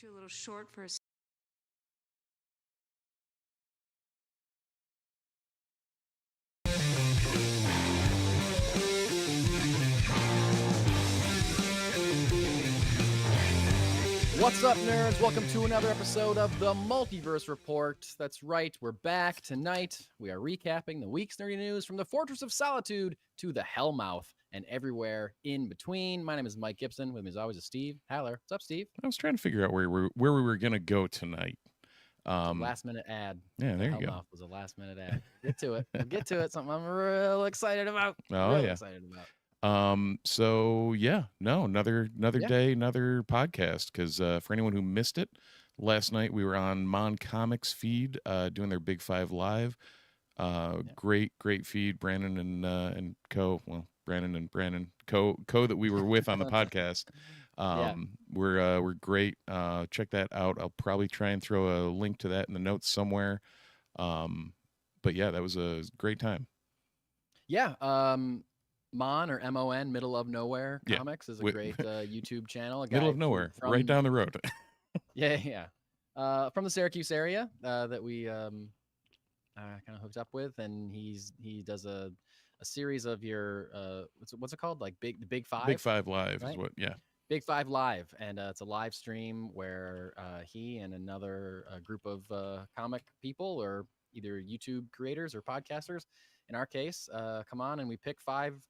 Aren't you a little short for a... What's up, nerds? Welcome to another episode of the Multiverse Report. That's right, we're back tonight. We are recapping the week's nerdy news from the Fortress of Solitude to the Hellmouth and everywhere in between. My name is Mike Gibson. With me as always is Steve Haller. What's up, Steve? I was trying to figure out where we were going to go tonight. Last minute ad. Yeah, there you Hellmouth go. was a last minute ad. Get to it. We'll get to it. Something I'm real excited about. Excited about. So yeah, no, another day, another podcast. Because for anyone who missed it, last night we were on Mon Comics feed doing their Big Five Live. Great feed. Brandon and Co. Well, Brandon and Brandon Co. that we were with on the podcast. We're great. Check that out. I'll probably try and throw a link to that in the notes somewhere. But yeah, that was a great time. Yeah. Mon or MON, Middle of Nowhere Comics is a great YouTube channel. Middle of Nowhere, right down the road. Yeah. From the Syracuse area that we kind of hooked up with, and he does a series of your what's it called, like the Big Five. Big Five Live, right? Is what? Yeah. Big Five Live, and it's a live stream where he and another group of comic people, or either YouTube creators or podcasters, in our case, come on and we pick 5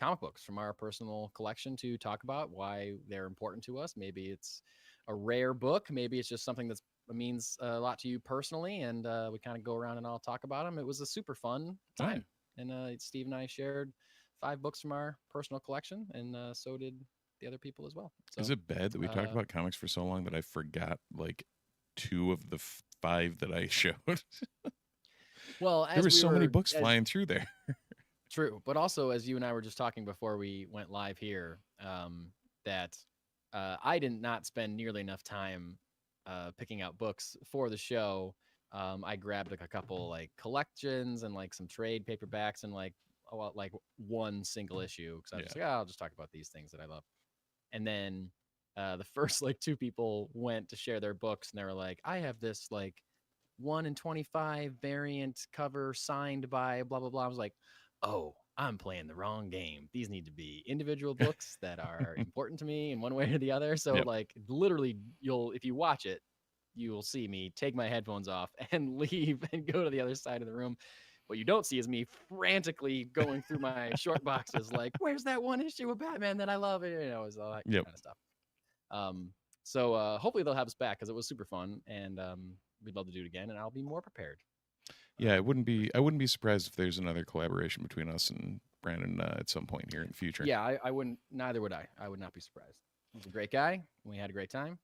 comic books from our personal collection to talk about why they're important to us. Maybe it's a rare book, maybe it's just something that means a lot to you personally, and we kind of go around and all talk about them. It was a super fun time. Right. And Steve and I shared 5 books from our personal collection, and so did the other people as well. So, is it bad that we talked about comics for so long that I forgot like 2 of the 5 that I showed? Well, there were so many books flying through there. True, but also, as you and I were just talking before we went live here, that I did not spend nearly enough time picking out books for the show. I grabbed like a couple like collections and like some trade paperbacks and like one single issue, because I was just like, I'll just talk about these things that I love. And then the first like 2 people went to share their books, and they were like, I have this like 1 in 25 variant cover signed by blah blah blah. I was like, oh, I'm playing the wrong game. These need to be individual books that are important to me in one way or the other. So like literally, if you watch it, you will see me take my headphones off and leave and go to the other side of the room. What you don't see is me frantically going through my short boxes, like, where's that one issue of Batman that I love? It's all that kind of stuff. So hopefully they'll have us back, because it was super fun, and we'd love to do it again, and I'll be more prepared. Yeah, I wouldn't be surprised if there's another collaboration between us and Brandon at some point here in the future. Yeah, I wouldn't. Neither would I. I would not be surprised. He's a great guy. We had a great time.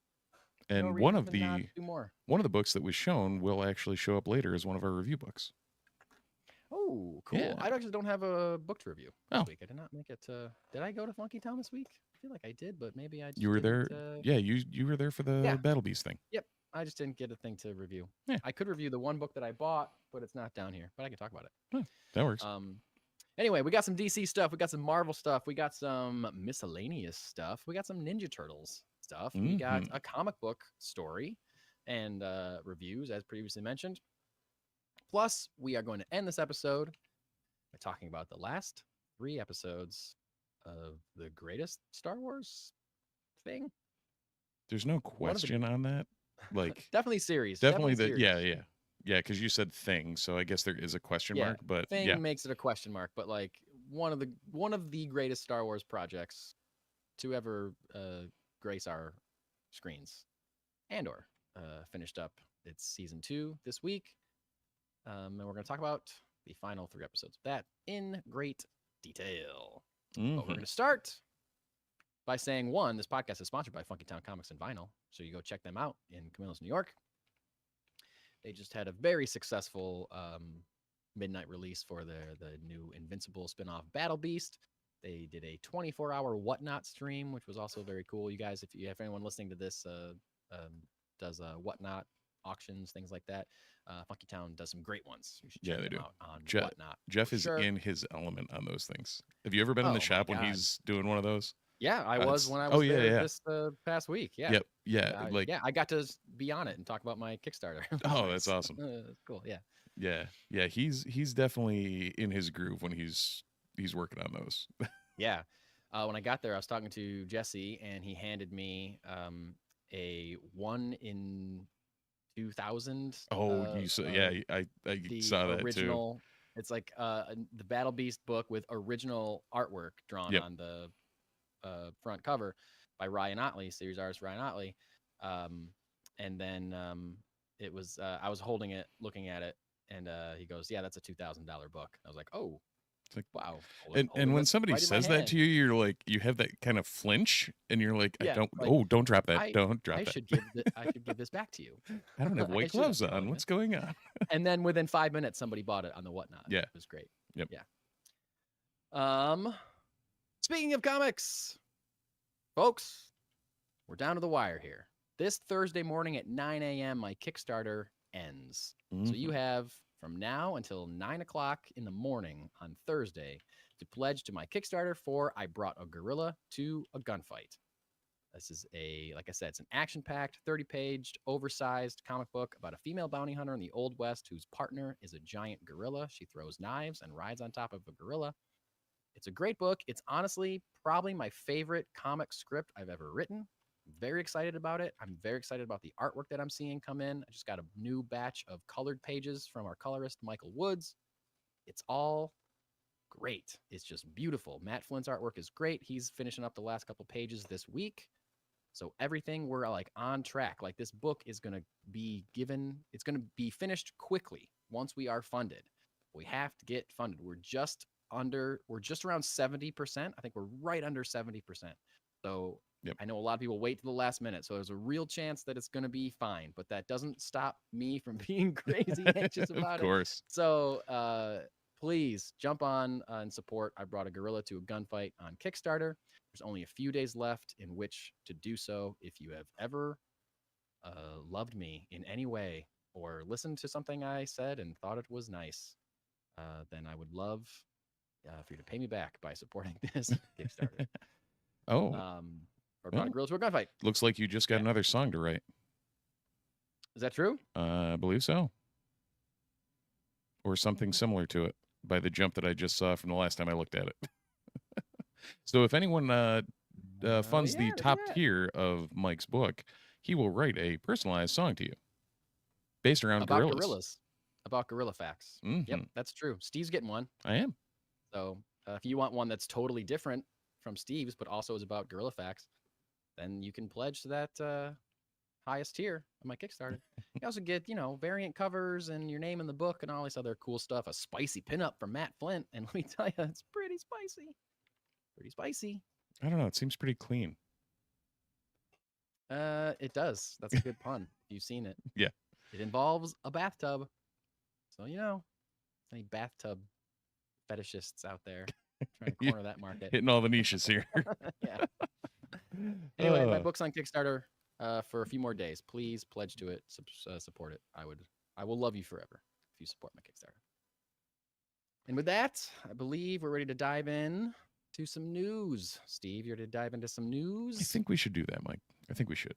And one of the books that was shown will actually show up later as one of our review books. Oh, cool. Yeah. I actually don't have a book to review this week. I did not make it to... Did I go to Funky Town this week? I feel like I did, but maybe I just... You were there? Yeah, you were there for the Battle Beast thing. Yep. I just didn't get a thing to review. Yeah. I could review the one book that I bought, but it's not down here. But I can talk about it. Oh, that works. Anyway, we got some DC stuff. We got some Marvel stuff. We got some miscellaneous stuff. We got some Ninja Turtles stuff. We got a comic book story and reviews, as previously mentioned. Plus, we are going to end this episode by talking about the last 3 episodes of the greatest Star Wars thing. There's no question on that. Like definitely series. Definitely yeah. Because you said thing, so I guess there is a question mark. But thing makes it a question mark. But like one of the greatest Star Wars projects to ever grace our screens. Andor finished up its season 2 this week. And we're going to talk about the final 3 episodes of that in great detail. But we're going to start by saying, 1, this podcast is sponsored by Funky Town Comics and Vinyl. So you go check them out in Camillus, New York. They just had a very successful midnight release for the new Invincible spinoff Battle Beast. They did a 24-hour Whatnot stream, which was also very cool. You guys, if you have anyone listening to this does Whatnot auctions, things like that, Funky Town does some great ones. You should check them out on Whatnot. Jeff is in his element on those things. Have you ever been in the shop when he's doing one of those? Yeah, I was It's when I oh was yeah, there yeah. this past week. Yeah. Yep. Yeah. Like, Yeah, I got to be on it and talk about my Kickstarter. It was oh, that's nice. awesome. It's cool. Yeah. Yeah. Yeah. He's definitely in his groove when he's working on those. Yeah. When I got there, I was talking to Jesse, and he handed me a 1 in 2000, Oh, you saw, yeah, I the saw that too. original. It's like the Battle Beast book with original artwork drawn Yep. on the front cover by Ryan Otley, series artist Ryan Otley. Um, and then it was I was holding it, looking at it, and he goes, "Yeah, that's a $2,000 book." I was like, "Oh, It's like, wow!" and Holding when this somebody right in my says that hand. to you, you're like, you have that kind of flinch, and you're like, I Yeah, don't. like Oh, don't drop that. I Don't drop I that. should give this back to you. I don't have I white shouldn't gloves be on. holding What's this. going on? And then within 5 minutes, somebody bought it on the Whatnot. Yeah. It was great. Yep. Yeah. Speaking of comics, folks, we're down to the wire here. This Thursday morning at 9 a.m., my Kickstarter ends. So you have from now until 9 o'clock in the morning on Thursday to pledge to my Kickstarter for I Brought a Gorilla to a Gunfight. This is like I said, it's an action-packed, 30-page, oversized comic book about a female bounty hunter in the Old West whose partner is a giant gorilla. She throws knives and rides on top of a gorilla. It's a great book. It's honestly probably my favorite comic script I've ever written. I'm very excited about it. I'm very excited about the artwork that I'm seeing come in. I just got a new batch of colored pages from our colorist, Michael Woods. It's all great. It's just beautiful. Matt Flint's artwork is great. He's finishing up the last couple pages this week. So everything, we're like on track. Like this book is going to be given, it's going to be finished quickly once we are funded. We have to get funded. We're just around 70%. I think we're right under 70%. So Yep. I know a lot of people wait to the last minute. So there's a real chance that it's going to be fine, but that doesn't stop me from being crazy anxious about Of course. it. So please jump on and support I Brought a Gorilla to a Gunfight on Kickstarter. There's only a few days left in which to do so. If you have ever loved me in any way or listened to something I said and thought it was nice, then I would love for you to pay me back by supporting this Kickstarter. Oh, or Brought a Gorilla to a Gunfight. looks like you just got another song to write. Is that true? I believe so. Or something similar to it by the jump that I just saw from the last time I looked at it. So if anyone funds the top tier of Mike's book, he will write a personalized song to you based around about gorillas. About gorilla facts. Yep, that's true. Steve's getting one. I am. So if you want one that's totally different from Steve's, but also is about gorilla facts, then you can pledge to that highest tier of my Kickstarter. You also get, variant covers and your name in the book and all this other cool stuff. A spicy pinup from Matt Flint. And let me tell you, it's pretty spicy. Pretty spicy. I don't know. It seems pretty clean. It does. That's a good pun. You've seen it. Yeah. It involves a bathtub. So, any bathtub fetishists out there trying to corner that market. Hitting all the niches here. Yeah. Anyway, my book's on Kickstarter for a few more days. Please pledge to it. Support it. I will love you forever if you support my Kickstarter. And with that, I believe we're ready to dive in to some news. Steve, you're ready to dive into some news? I think we should do that, Mike. I think we should.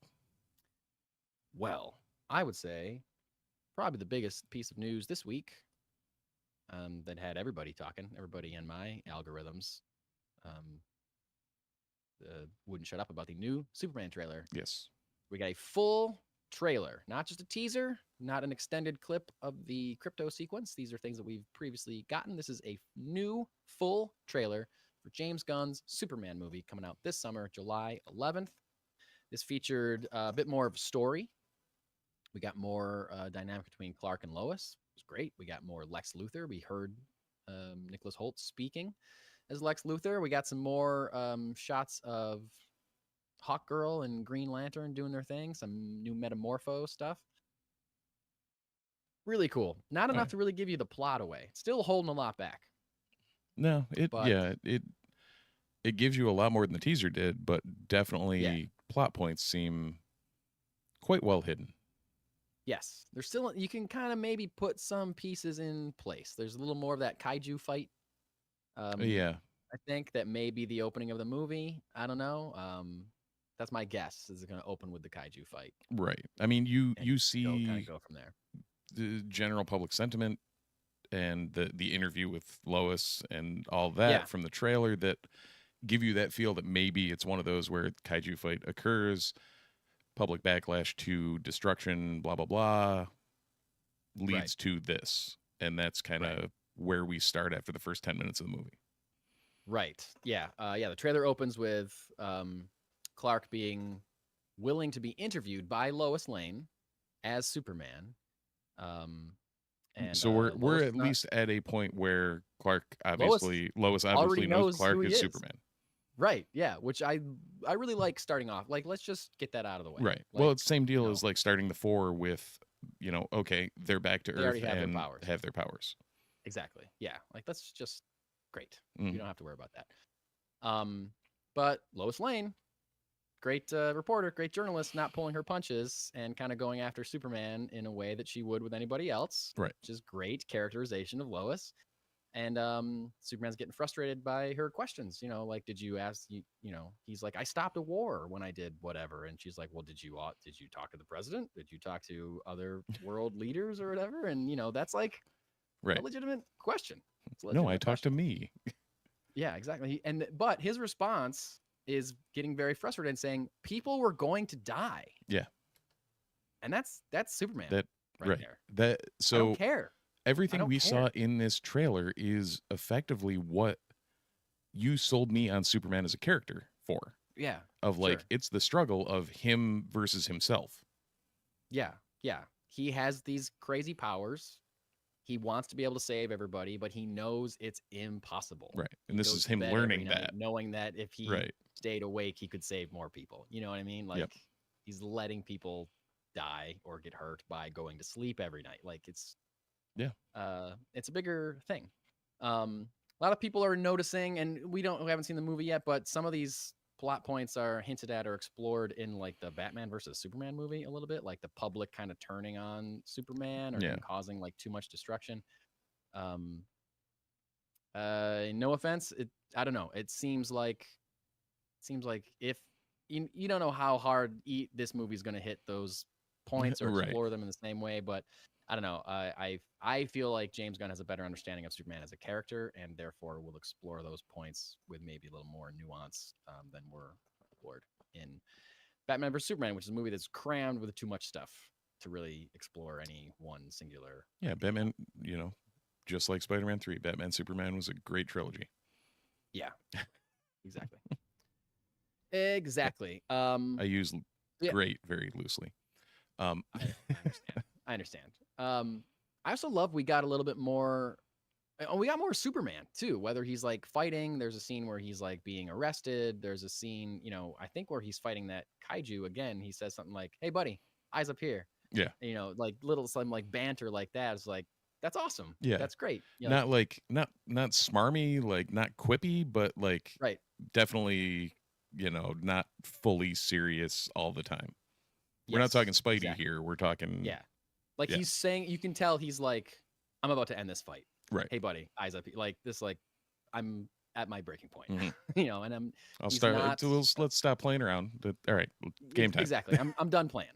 Well, I would say probably the biggest piece of news this week that had everybody talking, everybody in my algorithms wouldn't shut up about the new Superman trailer. Yes. We got a full trailer, not just a teaser, not an extended clip of the crypto sequence. These are things that we've previously gotten. This is a new full trailer for James Gunn's Superman movie coming out this summer, July 11th. This featured a bit more of a story. We got more dynamic between Clark and Lois. It was great. We got more Lex Luthor. We heard Nicholas Hoult speaking as Lex Luthor. We got some more shots of Hawkgirl and Green Lantern doing their thing, some new Metamorpho stuff. Really cool. Not enough to really give you the plot away. Still holding a lot back. No, it gives you a lot more than the teaser did, but definitely plot points seem quite well hidden. Yes, there's still, you can kind of maybe put some pieces in place. There's a little more of that kaiju fight. Yeah. I think that may be the opening of the movie. I don't know. That's my guess. Is it going to open with the kaiju fight? Right. I mean, you And see go from there. the general public sentiment and the interview with Lois and all that Yeah. from the trailer that give you that feel that maybe it's one of those where kaiju fight occurs, public backlash to destruction, blah blah blah, leads to this, and that's kind of where we start after the first 10 minutes of the movie. Right. Yeah. Yeah. The trailer opens with Clark being willing to be interviewed by Lois Lane as Superman. And so we're at least at a point where Lois obviously knows Clark is Superman. Right. Yeah. Which I really like starting off. Like, let's just get that out of the way. Right. Like, well, it's the same deal as like starting the 4 with, okay, they're back to Earth and have their powers. Exactly. Yeah. Like, that's just great. Mm. You don't have to worry about that. But Lois Lane, great reporter, great journalist, not pulling her punches and kind of going after Superman in a way that she would with anybody else. Right. Which is great characterization of Lois. And Superman's getting frustrated by her questions. Like, did you ask? He's like, I stopped a war when I did whatever. And she's like, well, did you talk to the president? Did you talk to other world leaders or whatever? And that's like a legitimate question. No, I talked to me. Yeah, exactly. But his response is getting very frustrated and saying people were going to die. Yeah. And that's Superman. Right there. So I don't care. Everything we saw in this trailer is effectively what you sold me on Superman as a character for. Yeah. Of like, it's the struggle of him versus himself. Yeah. Yeah. He has these crazy powers. He wants to be able to save everybody, but he knows it's impossible. Right. And this is him learning that. Knowing that if he stayed awake, he could save more people. You know what I mean? Like, he's letting people die or get hurt by going to sleep every night. Like, it's a bigger thing. A lot of people are noticing, and we haven't seen the movie yet, but some of these plot points are hinted at or explored in like the Batman versus Superman movie a little bit, like the public kind of turning on Superman or him causing like too much destruction. No offense, I don't know. It seems like if you don't know how hard this movie is going to hit those points or explore them in the same way, but I don't know. I feel like James Gunn has a better understanding of Superman as a character, and therefore will explore those points with maybe a little more nuance than were explored in Batman vs Superman, which is a movie that's crammed with too much stuff to really explore any one singular. Yeah, Batman. Just like Spider-Man 3, Batman Superman was a great trilogy. Yeah, exactly. Exactly. I use great very loosely. I understand. I also love we got a little bit more. We got more Superman too. Whether he's like fighting, there's a scene where he's like being arrested. There's a scene, I think where he's fighting that kaiju again. He says something like, "Hey, buddy, eyes up here." Yeah. Like some like banter like that. It's like that's awesome. Yeah, that's great. Not not smarmy, like not quippy, but like definitely not fully serious all the time. We're not talking Spidey here. We're talking like he's saying, you can tell he's like, I'm about to end this fight. Right. Hey, buddy, eyes up. Like this, like I'm at my breaking point. Mm-hmm. And I'll start. Let's stop playing around. All right, game time. Exactly. I'm done playing.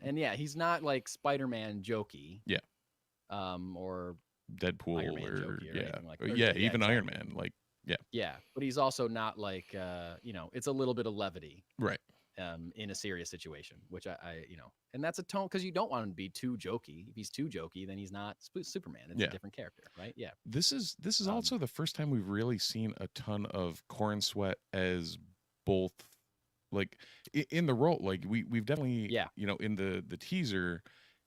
And he's not like Spider-Man jokey. Yeah. Or Deadpool Iron Man jokey or anything like that. Even Iron Man. Like yeah, but he's also not like it's a little bit of levity. Right. In a serious situation, which I and that's a tone because you don't want him to be too jokey. If he's too jokey, then he's not Superman. It's a different character, right? Yeah. This is also the first time we've really seen a ton of Corn Sweat as both, like in the role. Like we've definitely in the teaser,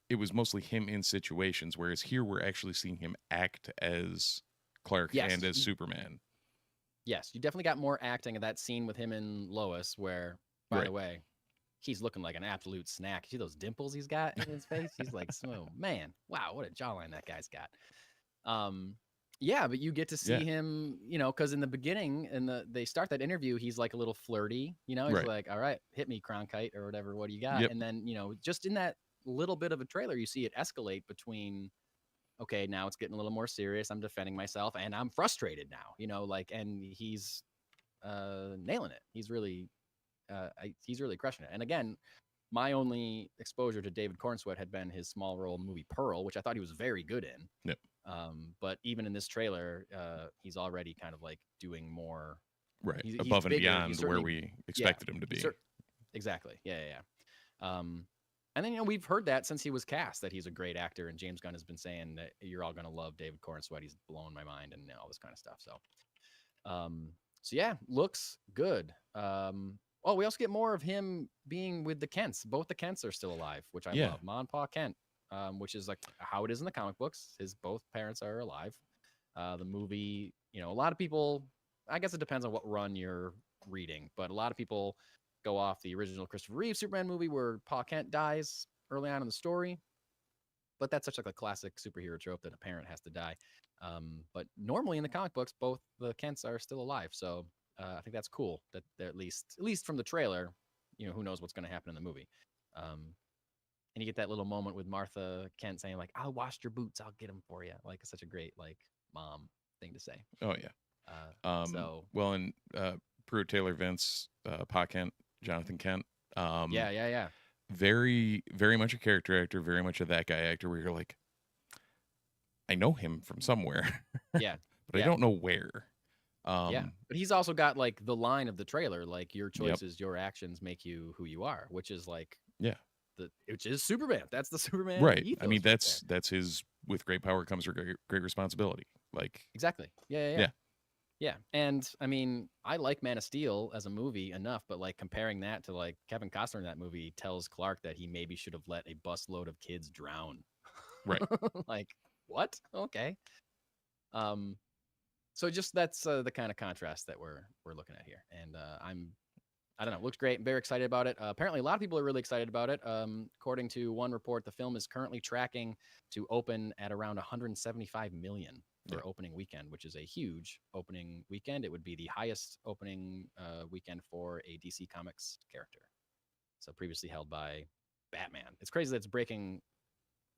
it was mostly him in situations, whereas here we're actually seeing him act as Clark and as Superman. Yes, you definitely got more acting of that scene with him and Lois where. By the way, he's looking like an absolute snack. See those dimples he's got in his face? He's like, oh man, wow, what a jawline that guy's got. But you get to see him, because in the beginning, they start that interview, he's like a little flirty, he's like, all right, hit me, Cronkite, or whatever, what do you got? And then, just in that little bit of a trailer, you see it escalate between okay, now it's getting a little more serious. I'm defending myself, and I'm frustrated now. And he's nailing it. He's really crushing it. And again, my only exposure to David Cornsweet had been his small role movie Pearl, which I thought he was very good in. Yep. But even in this trailer, he's already kind of like doing more. Right. He's above and bigger. beyond where we expected him to be. Exactly. Yeah. And then, we've heard that since he was cast, that he's a great actor. And James Gunn has been saying that you're all going to love David Cornsweet. He's blowing my mind and all this kind of stuff. So yeah, looks good. We also get more of him being with the Kents. Both the Kents are still alive, which I love. Ma and Pa Kent, which is like how it is in the comic books. His both parents are alive. The movie, a lot of people, I guess it depends on what run you're reading, but a lot of people go off the original Christopher Reeve Superman movie where Pa Kent dies early on in the story. But that's such like a classic superhero trope that a parent has to die. But normally in the comic books, both the Kents are still alive. So I think that's cool that they're at least from the trailer, who knows what's going to happen in the movie. And you get that little moment with Martha Kent saying like, "I'll wash your boots. I'll get them for you." Like it's such a great like mom thing to say. Oh yeah. Well, and Pruitt Taylor Vince, Pa Kent, Jonathan Kent. Yeah. Very, very much a character actor, very much a that guy actor where you're like, I know him from somewhere. Yeah. But I don't know where. But he's also got like the line of the trailer, like your choices, your actions make you who you are, which is like which is Superman. That's the Superman. Right. I mean, that's his with great power comes great responsibility. Like exactly. Yeah. And I mean, I like Man of Steel as a movie enough, but like comparing that to like Kevin Costner in that movie tells Clark that he maybe should have let a busload of kids drown. Right. Like what? Okay. So just that's the kind of contrast that we're looking at here, and I don't know, looks great. I'm very excited about it. Apparently, a lot of people are really excited about it. According to one report, the film is currently tracking to open at around 175 million for opening weekend, which is a huge opening weekend. It would be the highest opening weekend for a DC Comics character. So previously held by Batman. It's crazy that it's breaking.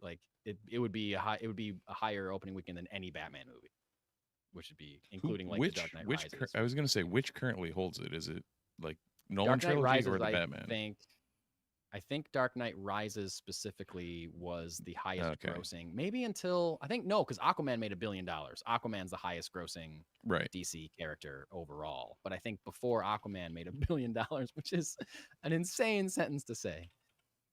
Like it would be a higher opening weekend than any Batman movie, which would be including the Dark Knight Rises. I was going to say which currently holds it. Is it like Nolan Dark Knight trilogy Rises, or the Batman? I think Dark Knight Rises specifically was the highest grossing. Maybe until because Aquaman made $1 billion. Aquaman's the highest grossing DC character overall. But I think before Aquaman made $1 billion, which is an insane sentence to say,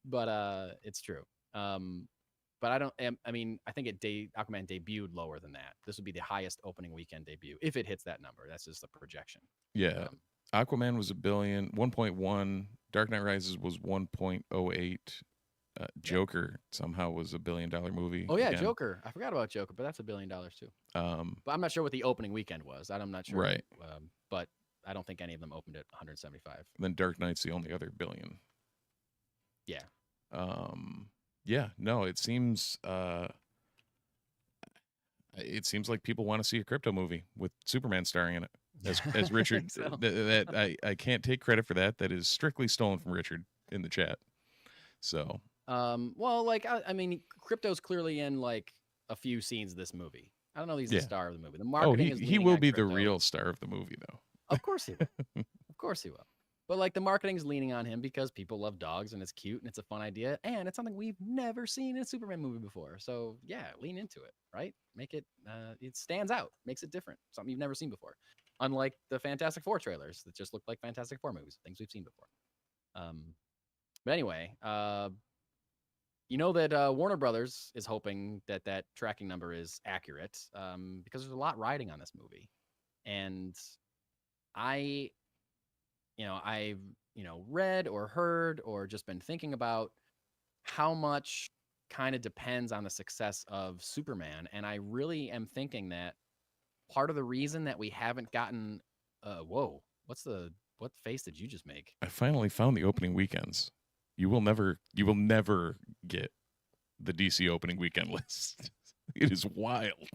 but it's true. But I think Aquaman debuted lower than that. This would be the highest opening weekend debut if it hits that number. That's just the projection. Yeah. Aquaman was 1.1. Dark Knight Rises was 1.08. Joker somehow was $1 billion movie. Oh yeah, again. Joker. I forgot about Joker, but that's $1 billion too. But I'm not sure what the opening weekend was. I'm not sure. Right. But I don't think any of them opened at 175. Then Dark Knight's the only other billion. Yeah. Yeah. No, it seems like people want to see a crypto movie with Superman starring in it. As Richard, so. that I can't take credit for that. That is strictly stolen from Richard in the chat. So, Crypto's clearly in like a few scenes of this movie. I don't know if he's the star of the movie. The marketing is he will be Crypto. The real star of the movie, though. Of course he will. Of course he will. But like the marketing's leaning on him because people love dogs and it's cute and it's a fun idea and it's something we've never seen in a Superman movie before. So yeah, lean into it, right? Make it it stands out, makes it different, something you've never seen before. Unlike the Fantastic Four trailers that just look like Fantastic Four movies, things we've seen before. But anyway, you know that Warner Brothers is hoping that tracking number is accurate because there's a lot riding on this movie, and I've read or heard or just been thinking about how much kind of depends on the success of Superman, and I really am thinking that part of the reason that we haven't gotten what face did you just make? I finally found the opening weekends. You will never get the DC opening weekend list. It is wild.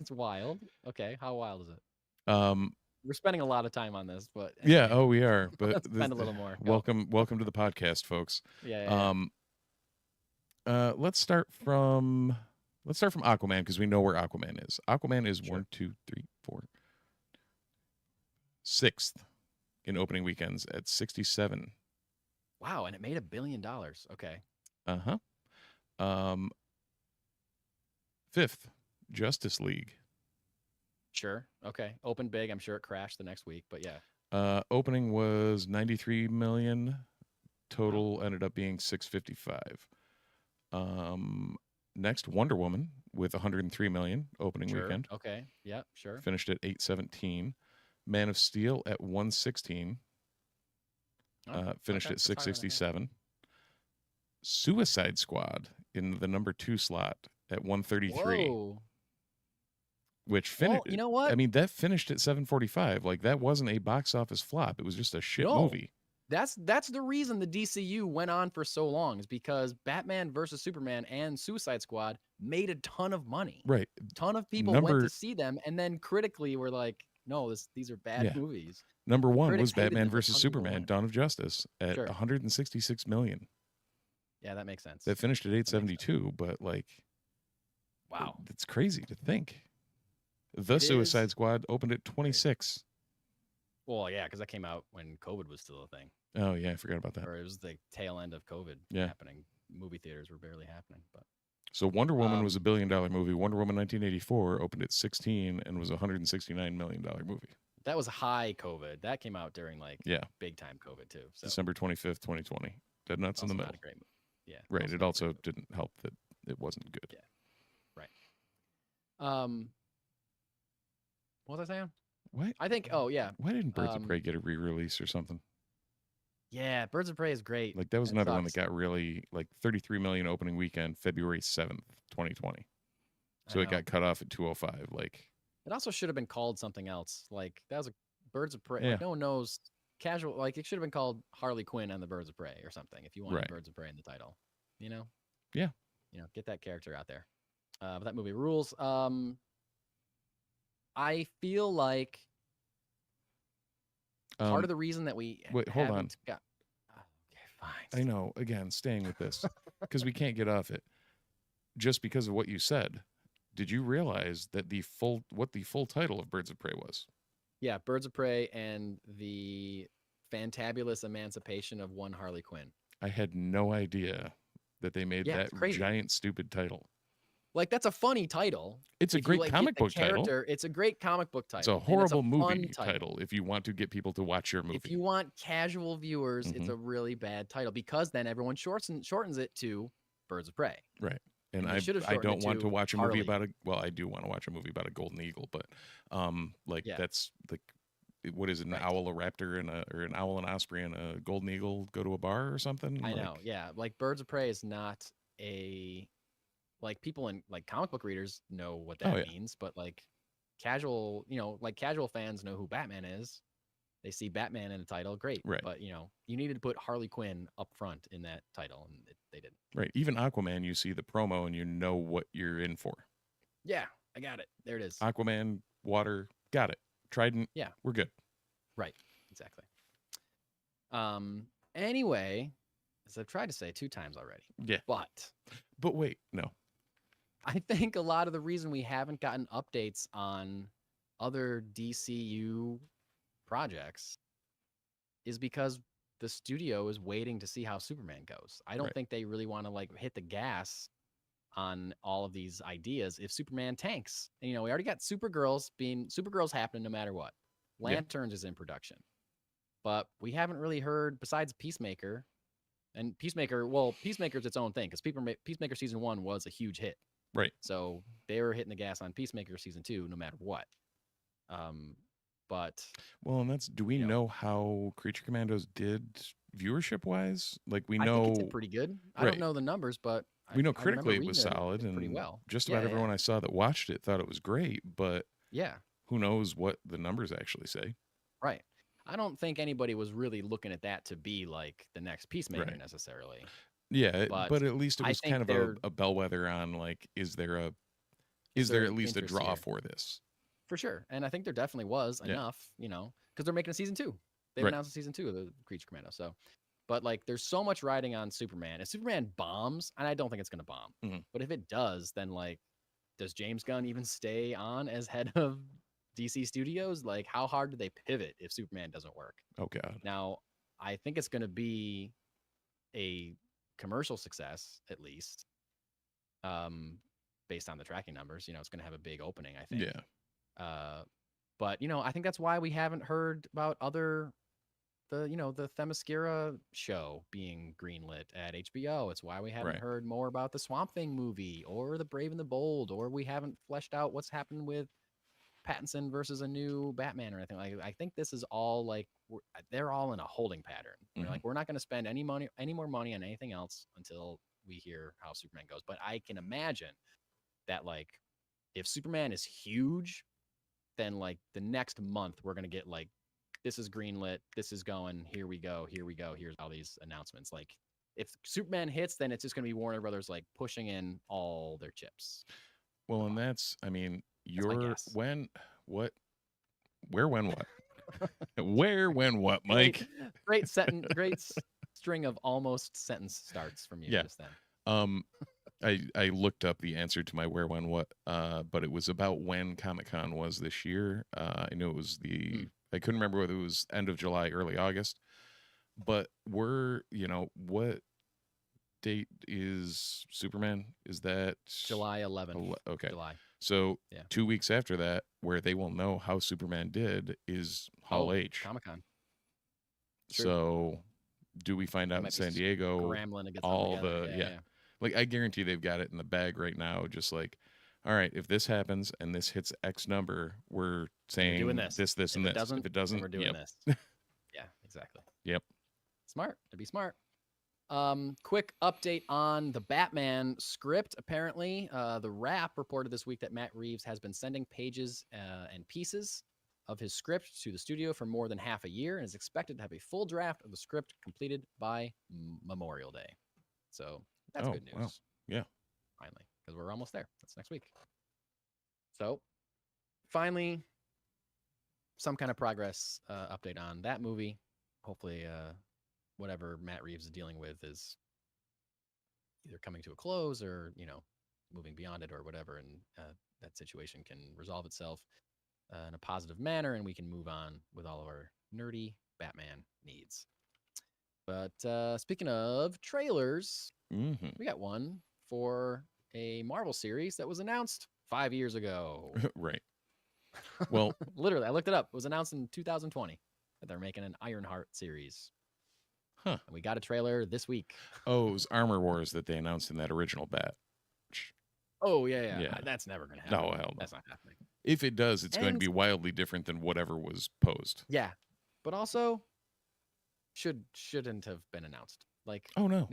It's wild. Okay, how wild is it? We're spending a lot of time on this, but yeah, we are. But let's spend a little more. Welcome to the podcast, folks. Yeah. Let's start from Let's start from Aquaman because we know where Aquaman is. Aquaman is Sure. 1, 2, 3, 4, 6th in opening weekends at 67. Wow, and it made $1 billion. Okay. Uh-huh. 5th, Justice League. Sure. Okay. Opened big. I'm sure it crashed the next week, but yeah. Opening was 93 million. Total Wow. ended up being 655. Next, Wonder Woman with 103 million opening Sure. weekend. Okay. Yeah, sure. Finished at 817. Man of Steel at 116. Finished okay. at That's higher than I thought. 667. Suicide Squad in the number 2 slot at 133. Whoa. Which finished. Well, you know what? I mean, that finished at 745. Like, that wasn't a box office flop. It was just a shit movie. That's the reason the DCU went on for so long, is because Batman versus Superman and Suicide Squad made a ton of money. Right. Ton of people went to see them, and then critically were like, no, these are bad movies. Number 1 Critics was hated Batman them, but versus tons of people Superman, went. Dawn of Justice at Sure. 166 million. Yeah, that makes sense. That finished at 872, but like, wow, it's crazy to think. The Suicide Squad opened at 26. Well, yeah, because that came out when COVID was still a thing. Oh yeah, I forgot about that. Or it was the tail end of COVID happening. Movie theaters were barely happening, but. So Wonder Woman was $1 billion movie. Wonder Woman 1984 opened at 16 and was a $169 million movie. That was high COVID. That came out during big time COVID too. So. December 25th, 2020. Dead Nuts in the Middle. Not a great movie. Yeah. Right. It also didn't help that it wasn't good. Yeah. Right. What was I saying? What? I think. Oh yeah. Why didn't Birds of Prey get a re-release or something? Yeah, Birds of Prey is great. Like, that was another one that got really, like, 33 million opening weekend, February 7th, 2020. So it got cut off at 205. Like, it also should have been called something else. Like, that was a Birds of Prey. Like, no one knows casual. Like, it should have been called Harley Quinn and the Birds of Prey or something if you wanted Birds of Prey in the title. You know? Yeah. You know, get that character out there. But that movie rules. I feel like part of the reason that we hold on. Okay, fine. I know. Again, staying with this because we can't get off it. Just because of what you said, did you realize that what the full title of Birds of Prey was? Yeah, Birds of Prey and the Fantabulous Emancipation of One Harley Quinn. I had no idea that they made that giant stupid title. Like, that's a funny title. It's a great comic book title. It's a great comic book title. It's a horrible movie title if you want to get people to watch your movie. If you want casual viewers, it's a really bad title because then everyone shortens it to Birds of Prey. Right. And I don't want to watch a movie about I do want to watch a movie about a golden eagle, but that's like, what is it, an owl, a raptor, and or an owl, an osprey, and a golden eagle go to a bar or something? I know, yeah. Like, Birds of Prey is not a, like, people in, like, comic book readers know what that means, but like casual, casual fans know who Batman is. They see Batman in the title, great. Right. But, you needed to put Harley Quinn up front in that title, and they didn't. Right. Even Aquaman, you see the promo and you know what you're in for. Yeah, I got it. There it is. Aquaman, water, got it. Trident, we're good. Right. Exactly. Anyway, as I've tried to say 2 times already. Yeah. But wait, no. I think a lot of the reason we haven't gotten updates on other DCU projects is because the studio is waiting to see how Superman goes. I don't think they really want to, like, hit the gas on all of these ideas if Superman tanks. And, we already got Supergirl's happening no matter what. Lanterns is in production. But we haven't really heard, besides Peacemaker, and Peacemaker's its own thing, because Peacemaker season 1 was a huge hit. Right. So they were hitting the gas on Peacemaker season 2 no matter what. But and do we know how Creature Commandos did viewership wise? Like, we know I think it did pretty good. I don't know the numbers, but we know critically it was solid, and pretty well. Just about everyone I saw that watched it thought it was great, but who knows what the numbers actually say? Right. I don't think anybody was really looking at that to be like the next Peacemaker necessarily. Yeah, but at least it was kind of a bellwether on, like, is there at least a draw for this? For sure. And I think there definitely was enough, because they're making a season 2. They've announced a season 2 of the Creature Commando. So, but, like, there's so much riding on Superman. If Superman bombs, and I don't think it's going to bomb, but if it does, then, like, does James Gunn even stay on as head of DC Studios? Like, how hard do they pivot if Superman doesn't work? Oh God. Now, I think it's going to be a commercial success, at least, based on the tracking numbers. It's going to have a big opening, I think. Yeah. But I think that's why we haven't heard about the Themyscira show being greenlit at HBO. It's why we haven't heard more about the Swamp Thing movie or the Brave and the Bold, or we haven't fleshed out what's happened with Pattinson versus a new Batman or anything. Like, I think this is all like they're all in a holding pattern. They're like, we're not going to spend any more money on anything else until we hear how Superman goes. But I can imagine that, like, if Superman is huge, then like the next month we're going to get like, this is greenlit, this is going, here we go, here's all these announcements. Like, if Superman hits, then it's just going to be Warner Brothers like pushing in all their chips. Well, and that's, I mean, that's when what where when what, Mike? Great sentence, great string of almost sentence starts from you just then. I looked up the answer to my where when what, but it was about when Comic-Con was this year. I knew it was I couldn't remember whether it was end of July, early August. But what date is Superman? Is that July 11th? Okay. July. So 2 weeks after that, where they will know how Superman did, is Hall H. Comic-Con. So do we find out in San Diego all the like, I guarantee they've got it in the bag right now, just like, all right, if this happens and this hits X number, we're saying doing this, and this. If it doesn't, we're doing this. Yeah, exactly. Yep. Smart. To be smart. Quick update on the Batman script. Apparently, the Wrap reported this week that Matt Reeves has been sending pages and pieces of his script to the studio for more than half a year and is expected to have a full draft of the script completed by Memorial Day. So that's good news. Wow. Yeah. Finally, because we're almost there. That's next week. So finally, some kind of progress update on that movie. Hopefully, whatever Matt Reeves is dealing with is either coming to a close or, moving beyond it or whatever. And that situation can resolve itself in a positive manner and we can move on with all of our nerdy Batman needs. But speaking of trailers, we got one for a Marvel series that was announced 5 years ago. Right. Well, literally, I looked it up. It was announced in 2020 that they're making an Ironheart series. Huh. And we got a trailer this week. Oh, it was Armor Wars that they announced in that original batch. Oh, yeah. That's never going to happen. No, hell no. That's not happening. If it does, it's going to be wildly different than whatever was posed. Yeah. But also, shouldn't have been announced. Like, oh, no.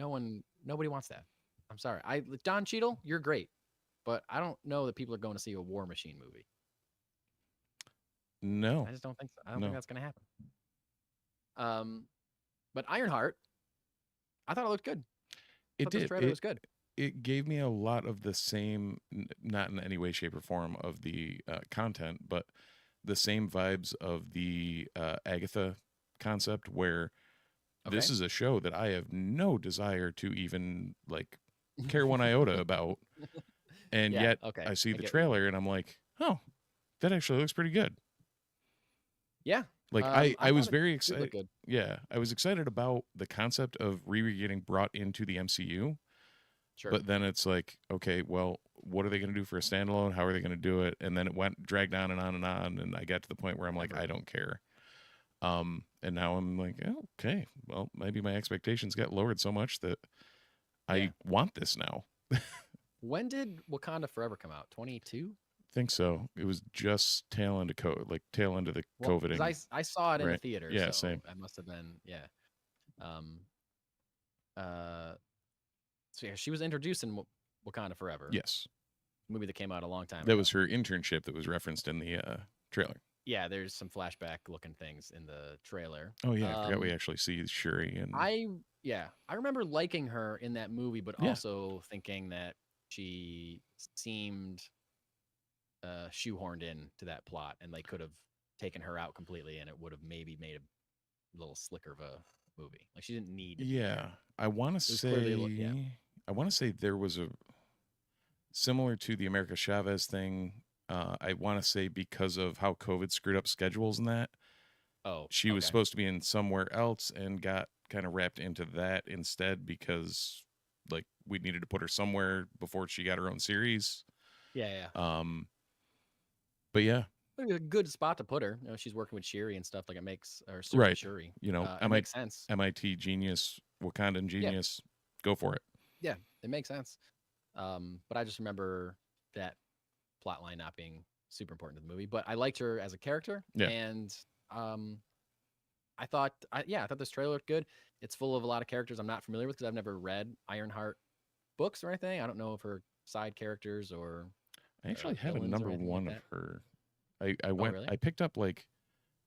Nobody wants that. I'm sorry. Don Cheadle, you're great. But I don't know that people are going to see a War Machine movie. No. I just don't think so. I don't think that's going to happen. But Ironheart, I thought it looked good. This trailer was good. It gave me a lot of the same, not in any way, shape, or form of the content, but the same vibes of the Agatha concept, where this is a show that I have no desire to even like care one iota about, and yet I see the trailer and I'm like, oh, that actually looks pretty good. Yeah. Like I was very excited. Yeah, I was excited about the concept of Riri getting brought into the MCU. Sure. But then it's like, okay, well, what are they going to do for a standalone? How are they going to do it? And then it dragged on and on and on, and I got to the point where I'm like, I don't care. And now I'm like, okay, well, maybe my expectations got lowered so much that I want this now. When did Wakanda Forever come out? 22? Think so. It was just tail end of the COVID. I saw it in the theater. Yeah, so same. I must have been. Yeah. So yeah, she was introduced in Wakanda Forever. Yes. Movie that came out a long time ago. That was her internship that was referenced in the trailer. Yeah, there's some flashback looking things in the trailer. Oh yeah, I forgot we actually see Shuri and I remember liking her in that movie, but also thinking that she seemed shoehorned in to that plot, and they could have taken her out completely, and it would have maybe made a little slicker of a movie. Like, she didn't need to be there. I want to say there was similar to the America Chavez thing. I want to say because of how COVID screwed up schedules and that, Oh, she was okay. supposed to be in somewhere else and got kind of wrapped into that instead because like we needed to put her somewhere before she got her own series. Yeah. Um, but yeah, A good spot to put her. You know, she's working with Shuri and stuff. Like it makes, or right. Shuri. You know, It makes sense. MIT genius, Wakandan Yeah, genius, go for it. yeah, it makes sense. But I just remember that plot line not being super important to the movie. But I liked her as a character, Yeah. and um, I thought this trailer looked good. It's full of a lot of characters I'm not familiar with because I've never read Ironheart books or anything. I don't know if her side characters or I actually have a villains or number anything like one of that. her. Oh, really? I picked up like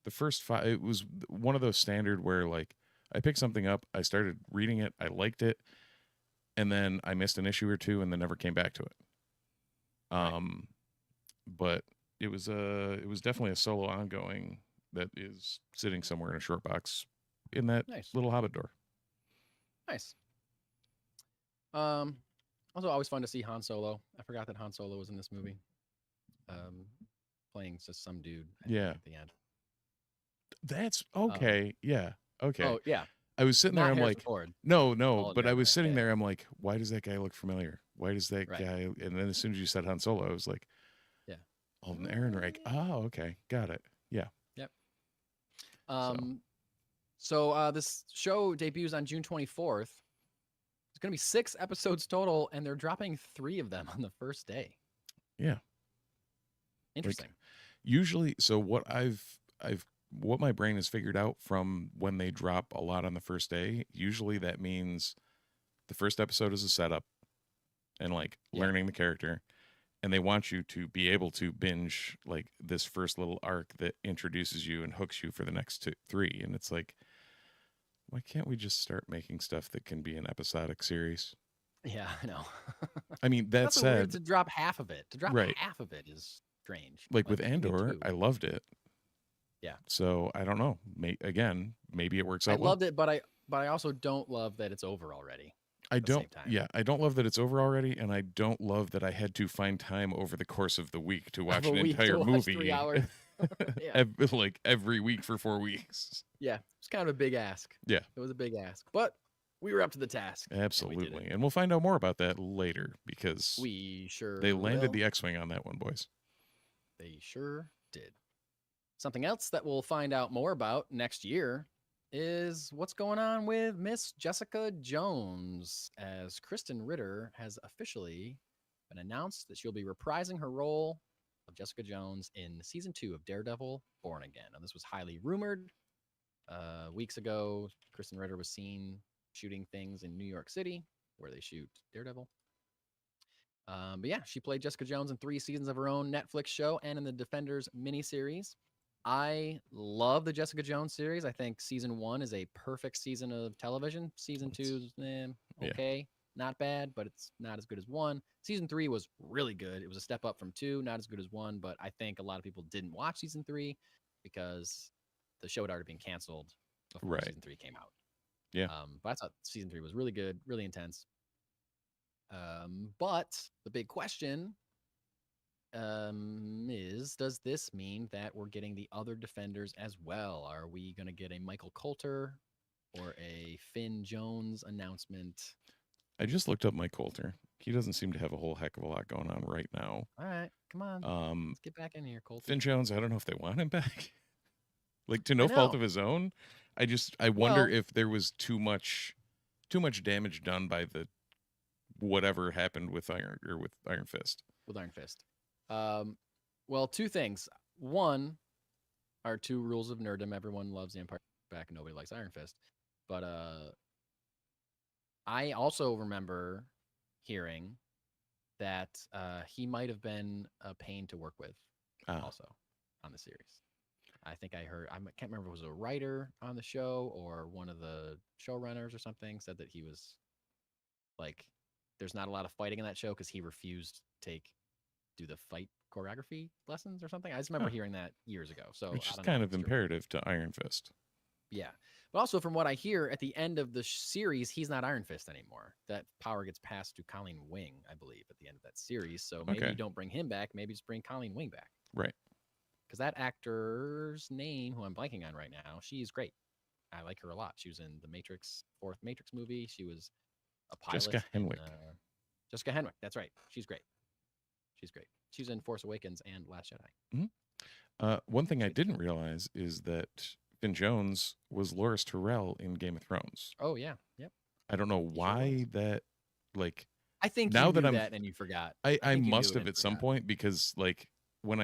the first five. It was one of those standard where like I picked something up, I started reading it, I liked it, and then I missed an issue or two and then never came back to it. Right. But it was definitely a solo ongoing that is sitting somewhere in a short box in that Nice. little hobbit door. Nice. Um, Also always fun to see Han Solo. I forgot that Han Solo was in this movie. Playing just some dude, I think, Yeah. at the end. That's Um, okay. Yeah. Okay. oh yeah, I was sitting there, not I'm Harrison like, Ford. no, but I Apologize for was that. sitting Yeah, there, I'm like, why does that guy look familiar? Why does that right. guy? And then as soon as you said Han Solo, I was like, Yeah. oh, Aaron Reich. Oh, okay. Got it. Yeah. Yep. So, So this show debuts on June 24th. It's going to be 6 episodes total, and they're dropping 3 of them on the first day. yeah. Interesting. Like, usually, so what my brain has figured out from when they drop a lot on the first day, usually that means the first episode is a setup and like Yeah. learning the character. And they want you to be able to binge like this first little arc that introduces you and hooks you for the next 3. And it's like, why can't we just start making stuff that can be an episodic series? Yeah, I know. I mean, that That's so weird said, to drop half of it. To drop right. half of it is strange. Like with Like you did Andor, 2. I loved it. Yeah. So I don't know. Again, maybe it works I out well. loved it, but I also don't love that it's over already I at the don't, same time. yeah, I don't love that it's over already, and I don't love that I had to find time over the course of the week to watch Of a an week to entire watch 3 movie, hours. Yeah. like every week for 4 weeks. Yeah. It's kind of a big ask. Yeah, It was a big ask, but we were up to the task. absolutely, and we'll find out more about that later because We sure they landed will. the X-wing on that one, boys. They sure did. Something else that we'll find out more about next year is what's going on with Miss Jessica Jones, as Kristen Ritter has officially been announced that she'll be reprising her role of Jessica Jones in season 2 of Daredevil Born Again. Now, this was highly rumored. Weeks ago, Kristen Ritter was seen shooting things in New York City, where they shoot Daredevil. But yeah, she played Jessica Jones in 3 seasons of her own Netflix show and in the Defenders miniseries. I love the Jessica Jones series. I think season 1 is a perfect season of television. Season 2 is okay, yeah. Not bad, but it's not as good as 1. Season 3 was really good. It was a step up from 2, not as good as 1, but I think a lot of people didn't watch season 3 because the show had already been canceled before season 3 came out. Yeah. But I thought season 3 was really good, really intense. But the big question is, does this mean that we're getting the other Defenders as well? Are we going to get a Michael Coulter or a Finn Jones announcement? I just looked up Mike Coulter. He doesn't seem to have a whole heck of a lot going on right now. All right, come on. Let's get back in here, Coulter. Finn Jones, I don't know if they want him back. Like, to no fault of his own. I wonder if there was too much damage done by the whatever happened with Iron Fist. With Iron Fist. Well, 2 things. One, our 2 rules of nerddom. Everyone loves the Empire back and nobody likes Iron Fist. But I also remember hearing that he might have been a pain to work with also on the series. I think I heard, I can't remember if it was a writer on the show or one of the showrunners or something said that he was like, there's not a lot of fighting in that show because he refused to do the fight choreography lessons or something. I just remember hearing that years ago. So which is kind of imperative to Iron Fist. Yeah. But also, from what I hear, at the end of the series, he's not Iron Fist anymore. That power gets passed to Colleen Wing, I believe, at the end of that series. So maybe you don't bring him back. Maybe just bring Colleen Wing back. Right. Because that actor's name, who I'm blanking on right now, she's great. I like her a lot. She was in the fourth Matrix movie. She was a pilot. Jessica Henwick. Jessica Henwick. That's right. She's great. She's great. She's in Force Awakens and Last Jedi. Mm-hmm. One thing I didn't realize is that Finn Jones was Loras Tyrell in Game of Thrones. Oh yeah, yep. I don't know why that. Like, I think now you knew that I'm, that and you forgot. I must have at some point, because like when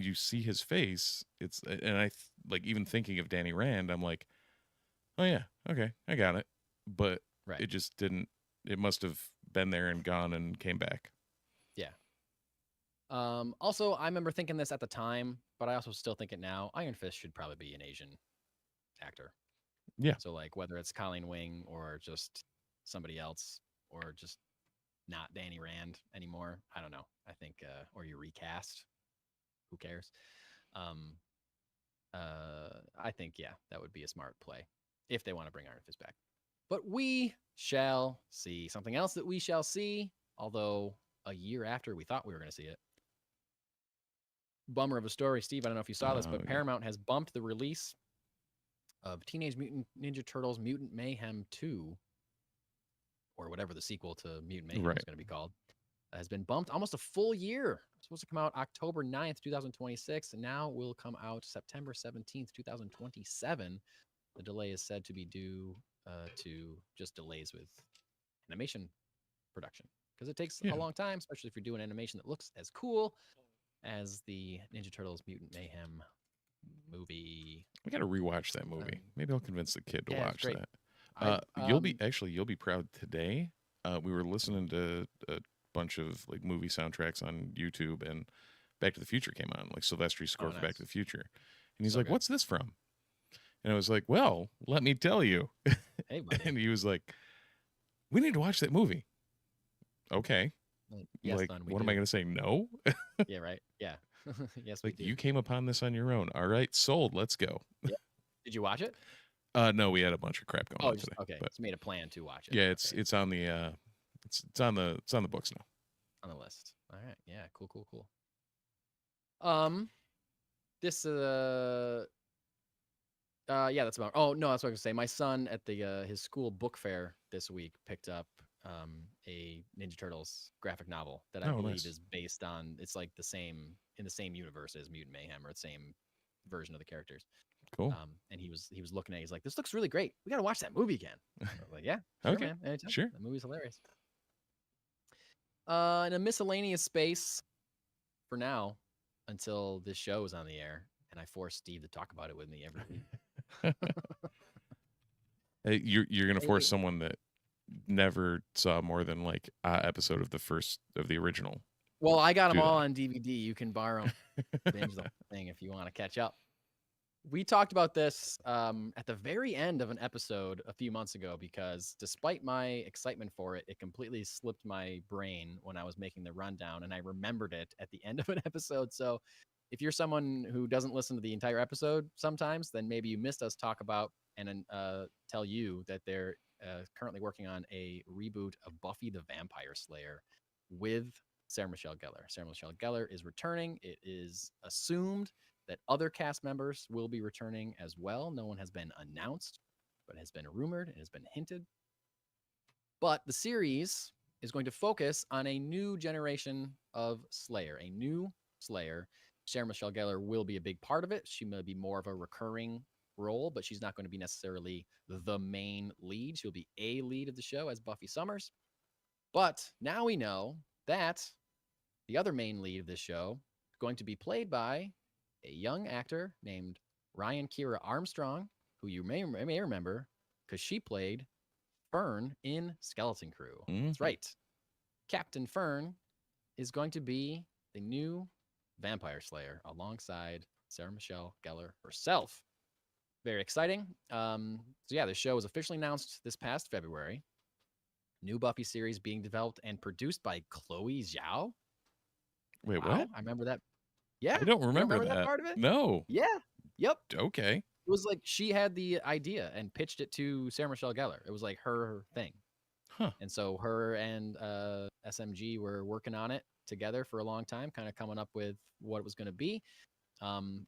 you see his face, it's, and I like even thinking of Danny Rand, I'm like, oh yeah, okay, I got it, but it just didn't. It must have been there and gone and came back. Yeah. Also, I remember thinking this at the time, but I also still think it now. Iron Fist should probably be an Asian actor. Yeah. So like whether it's Colleen Wing or just somebody else or just not Danny Rand anymore, I don't know. I think or you recast. Who cares? I think that would be a smart play if they want to bring Iron Fist back. But we shall see. Something else that we shall see, although a year after we thought we were going to see it. Bummer of a story, Steve. I don't know if you saw this, but Paramount has bumped the release of Teenage Mutant Ninja Turtles Mutant Mayhem 2, or whatever the sequel to Mutant Mayhem is going to be called, has been bumped almost a full year. It's supposed to come out October 9th, 2026, and now will come out September 17th, 2027. The delay is said to be due to just delays with animation production, because it takes a long time, especially if you're doing animation that looks as cool as the Ninja Turtles Mutant Mayhem movie. We got to rewatch that movie. Maybe I'll convince the kid to watch that. You'll be proud today. We were listening to a bunch of like movie soundtracks on YouTube, and Back to the Future came on, like Silvestri's score for Back to the Future. And he's like, "What's this from?" And I was like, "Well, let me tell you." Hey, buddy. And he was like, "We need to watch that movie." Okay. Yes, like, son, what am I going to say? No? Yeah, right. Yeah. Yes, like, you came upon this on your own. All right, sold. Let's go. Yeah. Did you watch it? No, we had a bunch of crap going on today. Okay. But it's made a plan to watch it. Yeah, it's on the it's on the books now. On the list. All right. Yeah. Cool. This yeah, that's about. Oh no, that's what I was gonna say. My son at the his school book fair this week picked up a Ninja Turtles graphic novel that I believe is based on. It's like in the same universe as Mutant Mayhem, or the same version of the characters. Cool. And he was looking at it. He's like, "This looks really great. We got to watch that movie again." I was like, "Yeah, sure, okay, man. Anytime. Sure. That movie's hilarious." In a miscellaneous space for now, until this show is on the air, and I force Steve to talk about it with me every week. Hey, you're gonna force someone that never saw more than like an episode of the original. Well, I got them all on DVD. You can borrow them. Binge the thing if you want to catch up. We talked about this at the very end of an episode a few months ago, because despite my excitement for it, it completely slipped my brain when I was making the rundown, and I remembered it at the end of an episode. So if you're someone who doesn't listen to the entire episode sometimes, then maybe you missed us talk about and tell you that they're currently working on a reboot of Buffy the Vampire Slayer with Sarah Michelle Gellar. Sarah Michelle Gellar is returning. It is assumed that other cast members will be returning as well. No one has been announced, but has been rumored and has been hinted. But the series is going to focus on a new generation of Slayer, a new Slayer. Sarah Michelle Gellar will be a big part of it. She may be more of a recurring role, but she's not going to be necessarily the main lead. She'll be a lead of the show as Buffy Summers. But now we know that the other main lead of this show is going to be played by a young actor named Ryan Kira Armstrong, who you may remember because she played Fern in Skeleton Crew. Mm-hmm. That's right. Captain Fern is going to be the new Vampire Slayer alongside Sarah Michelle Gellar herself. Very exciting. So yeah, the show was officially announced this past February. New Buffy series being developed and produced by Chloe Zhao. Wait, wow, what? I remember that. Yeah. I don't remember that part of it. No. Yeah. Yep. Okay. was like she had the idea and pitched it to Sarah Michelle Gellar. It was like her thing. Huh. And so her and SMG were working on it together for a long time, kind of coming up with what it was going to be.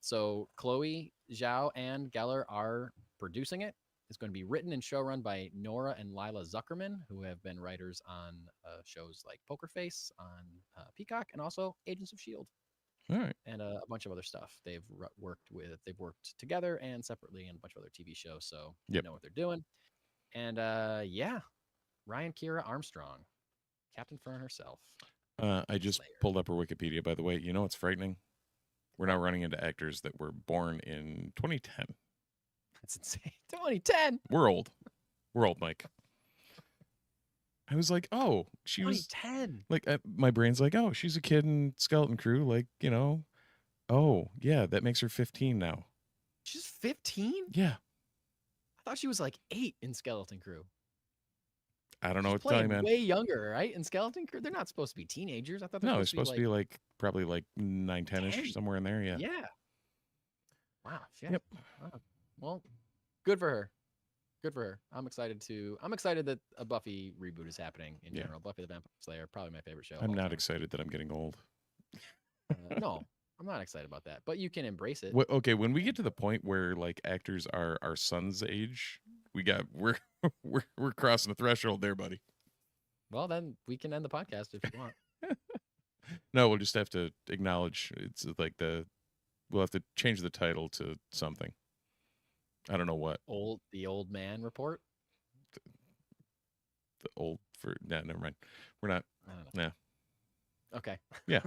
So Chloe Zhao and Geller are producing it. It's going to be written and showrun by Nora and Lila Zuckerman, who have been writers on shows like Poker Face on Peacock and also Agents of S.H.I.E.L.D. All right. And a bunch of other stuff. They've worked together and separately in a bunch of other TV shows, so they know what they're doing. And yeah, Ryan Kira Armstrong, Captain Fern herself. I just pulled up her Wikipedia, by the way. You know what's frightening? We're now running into actors that were born in 2010. That's insane. 2010. We're old. We're old, Mike. I was like, oh, she 2010. Was like, my brain's like, oh, she's a kid in Skeleton Crew. Like, you know, oh, yeah, that makes her 15 now. She's 15? Yeah. I thought she was like 8 in Skeleton Crew. I don't know what to tell you, man. Way younger, right? In Skeleton Crew, they're not supposed to be teenagers. I thought they're supposed to be like probably like 9, 10-ish, somewhere in there. Yeah. Yeah. Wow. Shit. Yep. Wow. Well, good for her. Good for her. I'm excited that a Buffy reboot is happening in general. Buffy the Vampire Slayer, probably my favorite show. I'm not excited that I'm getting old. No, I'm not excited about that. But you can embrace it. Okay, when we get to the point where like actors are our son's age, we're crossing the threshold there, buddy. Well, then we can end the podcast if you want. No, we'll just have to acknowledge it's like we'll have to change the title to something. I don't know what. The old man report. The old for never mind. We're not. Yeah. Okay. Yeah.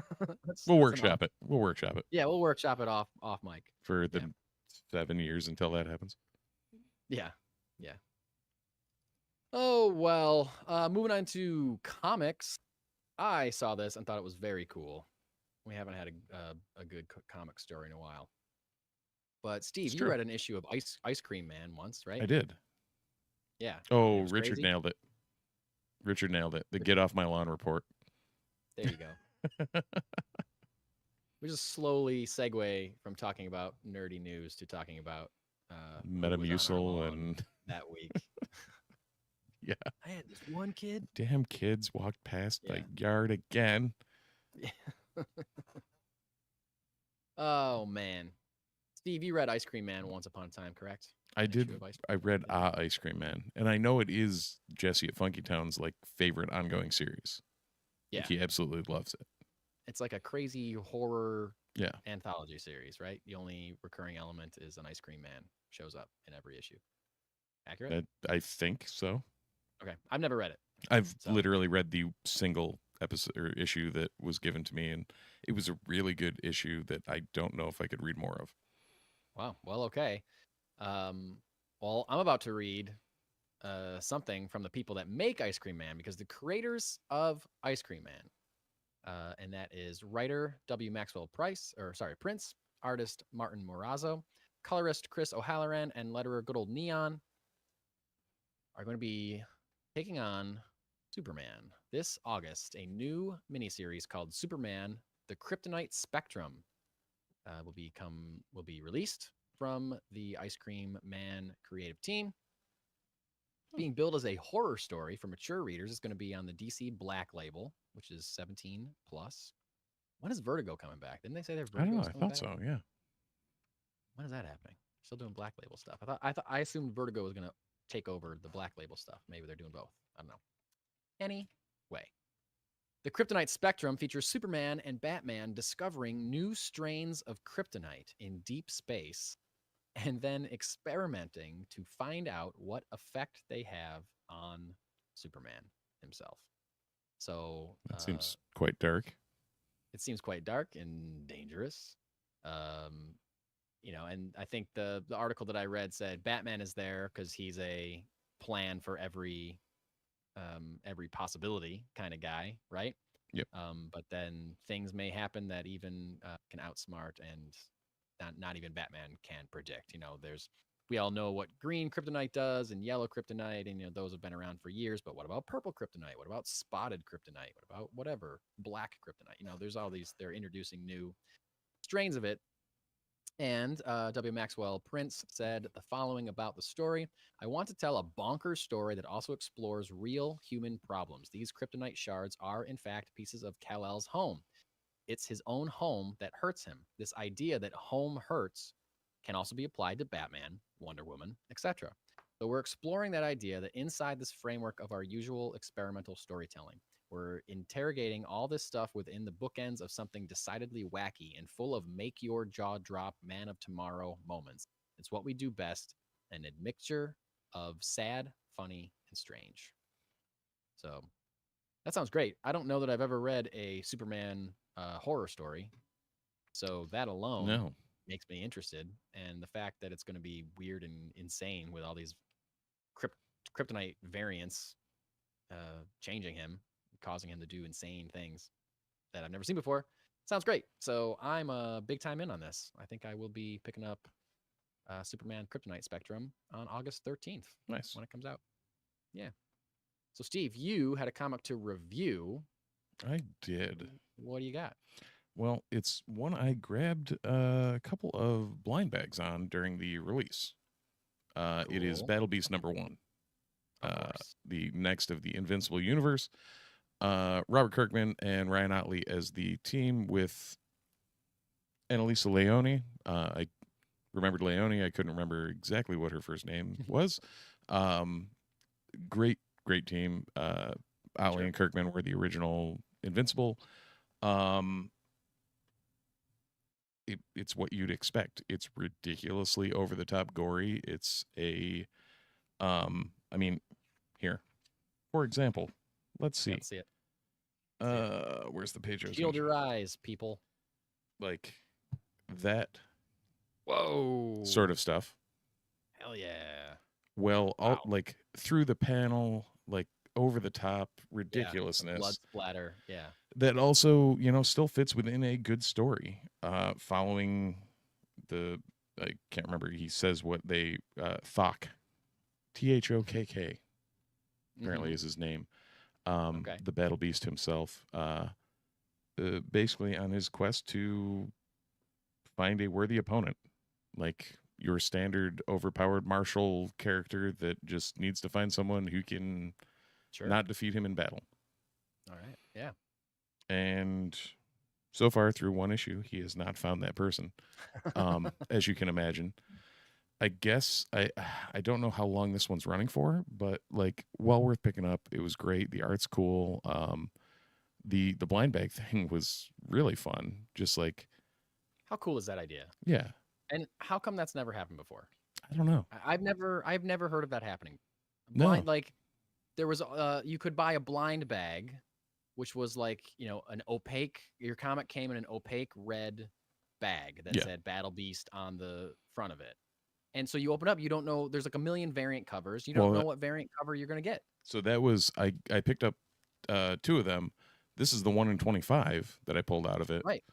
We'll workshop it. We'll workshop it. Yeah, we'll workshop it off mic for the 7 years until that happens. Yeah. Yeah. Oh well. Moving on to comics. I saw this and thought it was very cool. We haven't had a good comic story in a while. But Steve, you read an issue of Ice Cream Man once, right? I did. Yeah. Oh, Richard nailed it. Richard nailed it. The Get Off My Lawn report. There you go. We just slowly segue from talking about nerdy news to talking about Metamucil and that week. Yeah. I had this one kid. Damn kids walked past my yard again. Oh man. Steve, you read Ice Cream Man once upon a time, correct? I did. I read Ice Cream Man, and I know it is Jesse at Funky Town's like favorite ongoing series. Yeah, like, he absolutely loves it. It's like a crazy horror anthology series, right? The only recurring element is an Ice Cream Man shows up in every issue. Accurate? I think so. Okay, I've never read it. I've literally read the single episode or issue that was given to me, and it was a really good issue that I don't know if I could read more of. Wow. Well, okay. Well, I'm about to read something from the people that make Ice Cream Man, because the creators of Ice Cream Man, and that is writer W. Maxwell Prince, artist Martin Morazzo, colorist Chris O'Halloran, and letterer Good Old Neon, are going to be taking on Superman this August. A new miniseries called Superman: The Kryptonite Spectrum will be released from the Ice Cream Man creative team. Being billed as a horror story for mature readers, it's going to be on the DC Black label, which is 17 plus. When is Vertigo coming back? Didn't they say they're Vertigo? I don't know. I thought so. Yeah. When is that happening? Still doing Black label stuff. I assumed Vertigo was going to take over the Black label stuff. Maybe they're doing both. I don't know. Anyway. The Kryptonite Spectrum features Superman and Batman discovering new strains of kryptonite in deep space and then experimenting to find out what effect they have on Superman himself. So that seems quite dark. It seems quite dark and dangerous. And I think the article that I read said Batman is there because he's a plan for every possibility kind of guy, right? Yep. But then things may happen that even can outsmart and not even Batman can predict. We all know what green kryptonite does and yellow kryptonite, and those have been around for years. But what about purple kryptonite? What about spotted kryptonite? What about whatever black kryptonite? There's all these. They're introducing new strains of it. And W. Maxwell Prince said the following about the story. I want to tell a bonkers story that also explores real human problems. These kryptonite shards are, in fact, pieces of Kal-El's home. It's his own home that hurts him. This idea that home hurts can also be applied to Batman, Wonder Woman, etc. So we're exploring that idea that inside this framework of our usual experimental storytelling. We're interrogating all this stuff within the bookends of something decidedly wacky and full of make your jaw drop man of tomorrow moments. It's what we do best, an admixture of sad, funny, and strange. So that sounds great. I don't know that I've ever read a Superman horror story, so that alone No. makes me interested. And the fact that it's going to be weird and insane with all these kryptonite variants changing him, causing him to do insane things that I've never seen before, sounds great. So I'm a big time in on this. I think I will be picking up Superman Kryptonite Spectrum on August 13th Nice. when it comes out. Yeah. So, Steve, you had a comic to review. I did. What do you got? Well, it's one I grabbed a couple of blind bags on during the release. It is Cool. Battle Beast #1, Of course. the next of the Invincible universe. Robert Kirkman and Ryan Ottley as the team with Annalisa Leone. I remembered Leone. I couldn't remember exactly what her first name was. Great team. Ottley and Kirkman were the original Invincible. It's what you'd expect. It's ridiculously over the top gory. It's a I mean, here. For example, let's see. Let's see it. Where's the page? Shield your eyes, people. Like that Whoa. sort of stuff. Hell yeah. Well, Wow. like through the panel, like over the top ridiculousness. Yeah, blood splatter. Yeah. That also, still fits within a good story. Following I can't remember. He says what they Thok, Thokk, apparently is his name. The Battle Beast himself, basically on his quest to find a worthy opponent, like your standard overpowered martial character that just needs to find someone who can not defeat him in battle. All right. Yeah. And so far through one issue, he has not found that person, as you can imagine. I guess I don't know how long this one's running for, but like well worth picking up. It was great. The art's cool. The blind bag thing was really fun. Just like, how cool is that idea? Yeah. And how come that's never happened before? I don't know. I've never heard of that happening. Blind, like there was you could buy a blind bag, which was like, an opaque, your comic came in an opaque red bag that said Battle Beast on the front of it. And so you open up, you don't know, there's like a million variant covers. You don't know what variant cover you're going to get. So that was, I picked up 2 of them. This is the 1 in 25 that I pulled out of it. Right.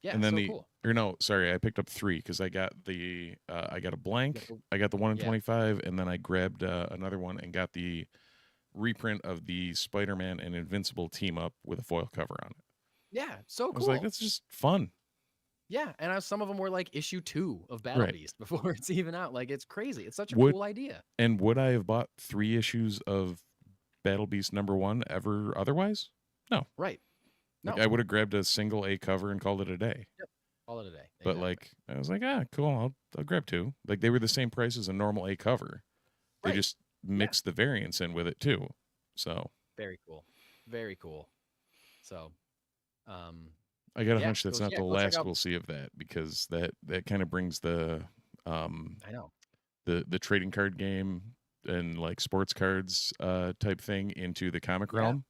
Yeah. And then cool. Or no, sorry, I picked up 3 because I got I got a blank, I got the 1 in 25, and then I grabbed another one and got the reprint of the Spider-Man and Invincible team up with a foil cover on it. Yeah, so cool. I was like, that's just fun. Yeah, and some of them were like issue 2 of Battle Beast before it's even out. Like, it's crazy. It's such a cool idea. And would I have bought 3 issues of Battle Beast #1 ever otherwise? No. Right. No. Like, I would have grabbed a single A cover and called it a day. Yep. Call it a day. But like, I was like, cool. I'll grab 2. Like, they were the same price as a normal A cover. They just mixed the variants in with it too. So very cool. Very cool. So, I got a hunch that's not the last we'll see of that, because that kind of brings the I know, the trading card game and like sports cards type thing into the comic realm.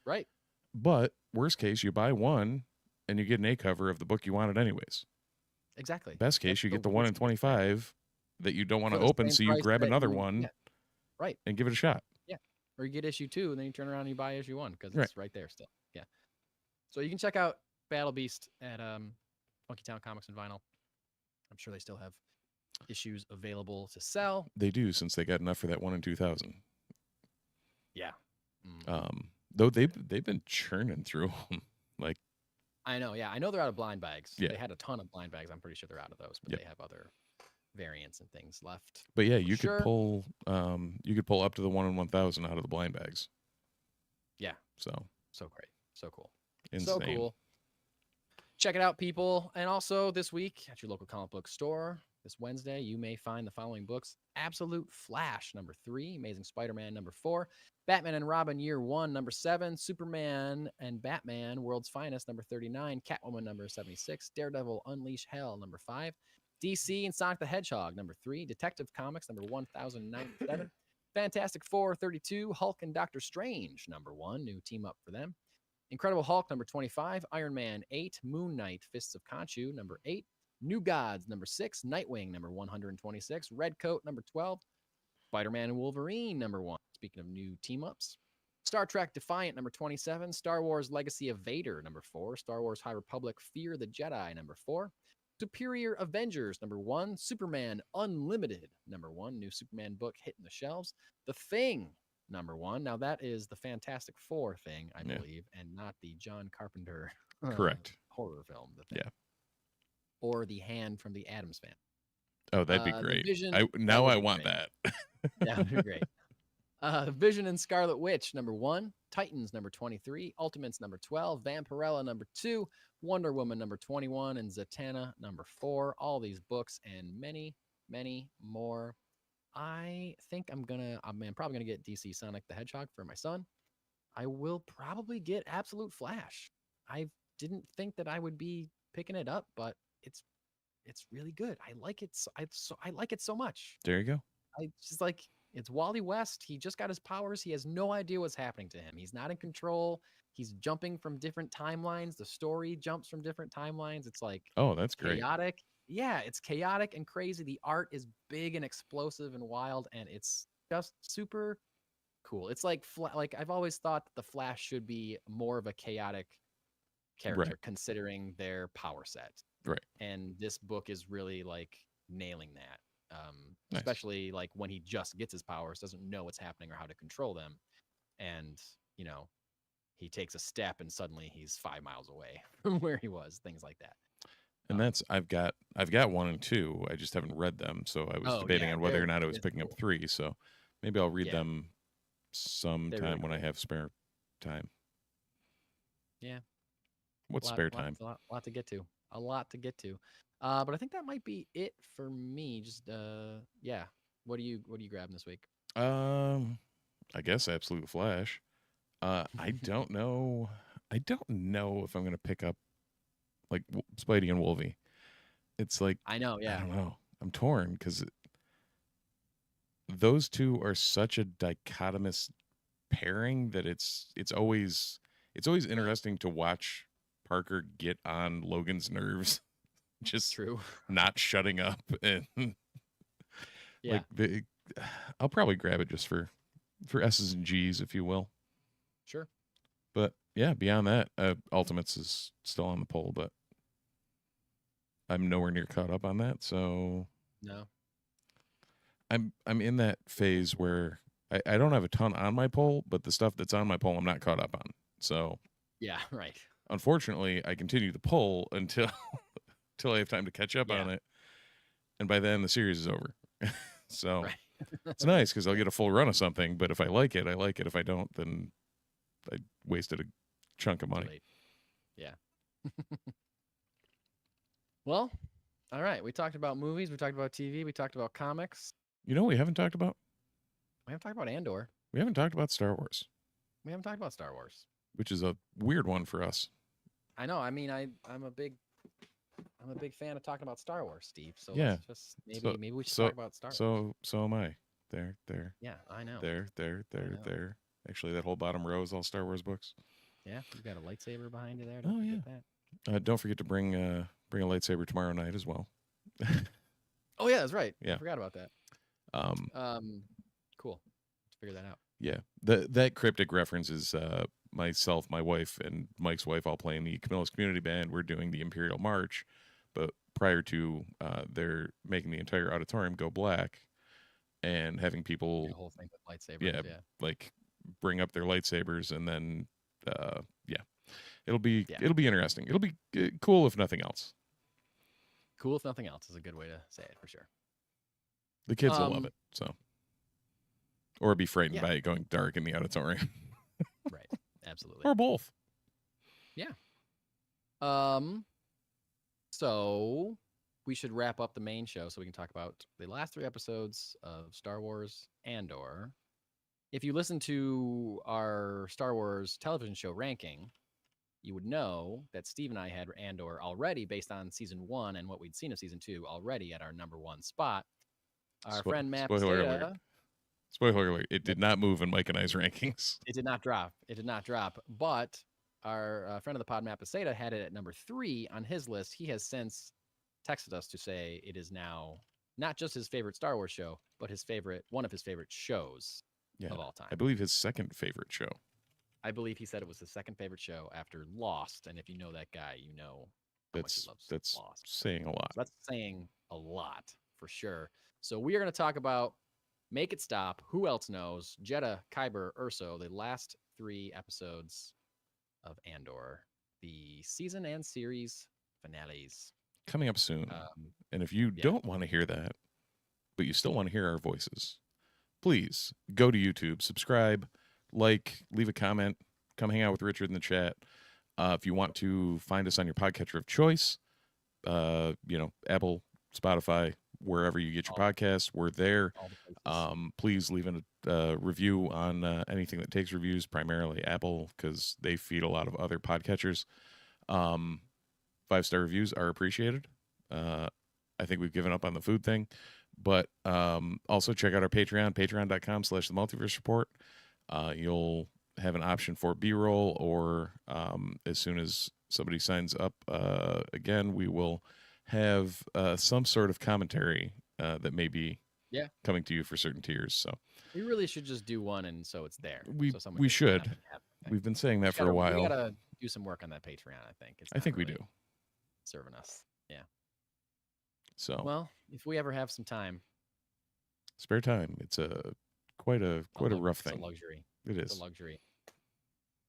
Right. But worst case, you buy one and you get an A cover of the book you wanted anyways. Exactly. Best case, you get the 1 in 25 that you don't want to open, so you grab another one, right, and give it a shot. Yeah. Or you get issue 2 and then you turn around and you buy issue 1 because it's right there still. Yeah. So you can check out Battle Beast at Funky Town Comics and Vinyl. I'm sure they still have issues available to sell. They do, since they got enough for that 1 in 2000. Yeah. Though they've been churning through them like I know. Yeah, I know they're out of blind bags. Yeah. They had a ton of blind bags. I'm pretty sure they're out of those, but Yep. they have other variants and things left. But yeah, For you sure. could pull up to the 1 in 1,000 out of the blind bags. Yeah. So great. So cool. insane. So cool. Check it out, people. And also this week at your local comic book store, this Wednesday, you may find the following books: Absolute Flash, number 3, Amazing Spider-Man, number 4, Batman and Robin, Year 1, number 7, Superman and Batman, World's Finest, number 39, Catwoman, number 76, Daredevil, Unleash Hell, number 5, DC and Sonic the Hedgehog, number 3, Detective Comics, number 1097, Fantastic Four, 32, Hulk and Doctor Strange, number 1, new team up for them. Incredible Hulk, number 25, Iron Man, 8, Moon Knight, Fists of Khonshu, number 8, New Gods, number 6, Nightwing, number 126, Red Coat, number 12, Spider-Man and Wolverine, number 1. Speaking of new team-ups. Star Trek Defiant, number 27, Star Wars Legacy of Vader, number 4, Star Wars High Republic Fear the Jedi, number 4, Superior Avengers, number 1, Superman Unlimited, number 1, new Superman book hitting the shelves, The Thing, number 1. Now that is the Fantastic Four thing, I believe, and not the John Carpenter Correct horror film. Yeah. Or The Hand from the Addams Family. Oh, that'd be great. Vision, I want that. That would be great. Vision and Scarlet Witch, number 1, Titans, number 23, Ultimates, number 12, Vampirella, number 2, Wonder Woman, number 21, and Zatanna, number 4. All these books and many, many more. I think I'm probably gonna get DC Sonic the Hedgehog for my son. I will probably get Absolute Flash. I didn't think that I would be picking it up, but it's really good. I like it. I like it so much. There you go. I just like, it's Wally West. He just got his powers. He has no idea what's happening to him. He's not in control. He's jumping from different timelines. The story jumps from different timelines. It's like, oh, that's great. Chaotic. Yeah, it's chaotic and crazy. The art is big and explosive and wild, and it's just super cool. It's like I've always thought that the Flash should be more of a chaotic character, considering their power set. Right. And this book is really like nailing that. Nice. Especially like when he just gets his powers, doesn't know what's happening or how to control them, and he takes a step and suddenly he's 5 miles away from where he was. Things like that. And that's I've got 1 and 2. I just haven't read them, so I was debating on whether or not I was picking up 3. So maybe I'll read them sometime really when I have spare time. Yeah. What's spare time? A lot to get to. A lot to get to. But I think that might be it for me. Just What are you grabbing this week? I guess Absolute Flash. I don't know. I don't know if I'm gonna pick up like Spidey and Wolvie. It's like, I know, yeah. I don't know. I'm torn because those two are such a dichotomous pairing that it's always interesting to watch Parker get on Logan's nerves, just not shutting up, and I'll probably grab it just for S's and G's, if you will. Sure. But yeah, beyond that, Ultimates is still on the poll, but I'm nowhere near caught up on that. So no, I'm in that phase where I don't have a ton on my poll, but the stuff that's on my poll I'm not caught up on. So yeah, right. Unfortunately, I continue the poll until I have time to catch up on it, and by then the series is over. So it's nice because I'll get a full run of something. But if I like it, I like it. If I don't, then I wasted a chunk of money. Yeah. Well, all right. We talked about movies. We talked about TV. We talked about comics. You know what we haven't talked about? We haven't talked about Andor. We haven't talked about Star Wars. We haven't talked about Star Wars, which is a weird one for us. I know. I mean, I'm a big fan of talking about Star Wars, Steve. So yeah, let's just maybe we should talk about Star Wars. So am I. There. Yeah, I know. There. Actually, that whole bottom row is all Star Wars books. Yeah, you got a lightsaber behind you there. Don't forget that. Don't forget to bring a lightsaber tomorrow night as well. Oh yeah, that's right. Yeah, I forgot about that. Cool. Let's figure that out. Yeah, that cryptic reference is myself, my wife, and Mike's wife all playing the Camillus Community Band. We're doing the Imperial March, but prior to they're making the entire auditorium go black and having people the whole thing with lightsabers. Yeah, like bring up their lightsabers and then it'll be Yeah. interesting. It'll be cool if nothing else. Cool if nothing else is a good way to say it for sure. The kids will love it. So, or be frightened Yeah. by it going dark in the auditorium. Right. Absolutely. Or both. Yeah. So we should wrap up the main show so we can talk about the last 3 episodes of Star Wars Andor. If you listen to our Star Wars television show ranking, you would know that Steve and I had Andor already based on season 1 and what we'd seen of season 2 already at our number 1 spot. Our friend Matt Spoiler alert. Spoiler alert. It did not move in Mike and I's rankings. It did not drop. It did not drop. But our friend of the pod, Matt Peseta, had it at number 3 on his list. He has since texted us to say it is now not just his favorite Star Wars show, but one of his favorite shows of all time. I believe his second favorite show. I believe he said it was his second favorite show after Lost. And if you know that guy, you know how much he loves Lost. Saying a lot. So that's saying a lot for sure. So we are going to talk about Make It Stop, Who Else Knows, Jedha, Kyber, Urso, the last 3 episodes of Andor, the season and series finales. Coming up soon. And if you don't want to hear that, but you still want to hear our voices, please go to YouTube, subscribe, like, leave a comment, come hang out with Richard in the chat. If you want to find us on your podcatcher of choice, Apple, Spotify, wherever you get your podcasts, we're there. Please leave a review on anything that takes reviews, primarily Apple, because they feed a lot of other podcatchers. 5-star reviews are appreciated. I think we've given up on the food thing, but also check out our Patreon, patreon.com/the Multiverse Report. You'll have an option for B-roll, or as soon as somebody signs up again, we will have some sort of commentary that may be coming to you for certain tiers. So we really should just do one, and so it's there. We should. We've been saying that for a while. We gotta do some work on that Patreon. I think we do. Serving us, yeah. So well, if we ever have some time, spare time, it's quite a rough thing. It's a luxury. It is. It's a luxury.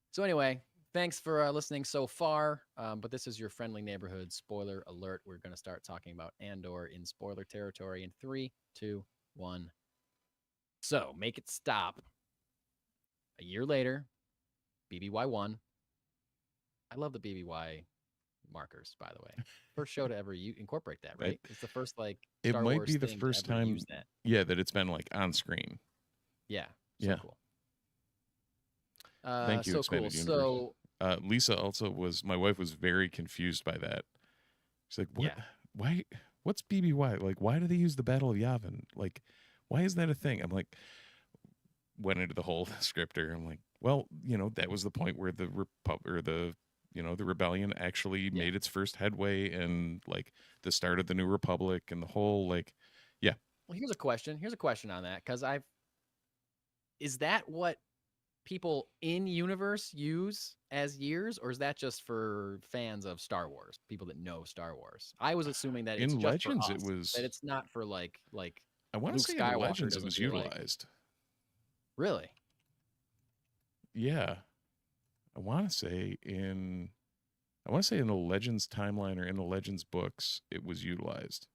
So anyway, thanks for listening so far. But this is your friendly neighborhood spoiler alert. We're going to start talking about Andor in spoiler territory in 3, 2, 1. So Make It Stop. A year later, BBY1. I love the BBY markers, by the way. First show to ever incorporate that, right? It's the first Star it might Wars be the first time use that. That it's been on screen. Yeah. So cool. Thank you, so Expanded cool. Universe. So Lisa also my wife was very confused by that. She's like, what? Why? What's BBY? Why do they use the Battle of Yavin? Why is that a thing? I'm like, went into the whole scripter. I'm like, well, that was the point where the the rebellion actually made its first headway, and the start of the New Republic, and the whole Well, here's a question. Here's a question on that, because is that what people in universe use as years, or is that just for fans of Star Wars, people that know Star Wars? I was assuming that it's in just Legends for us, it was that it's not for I want to say in Legends it was utilized. Really? Yeah. I want to say in the Legends timeline, or in the Legends books, it was utilized.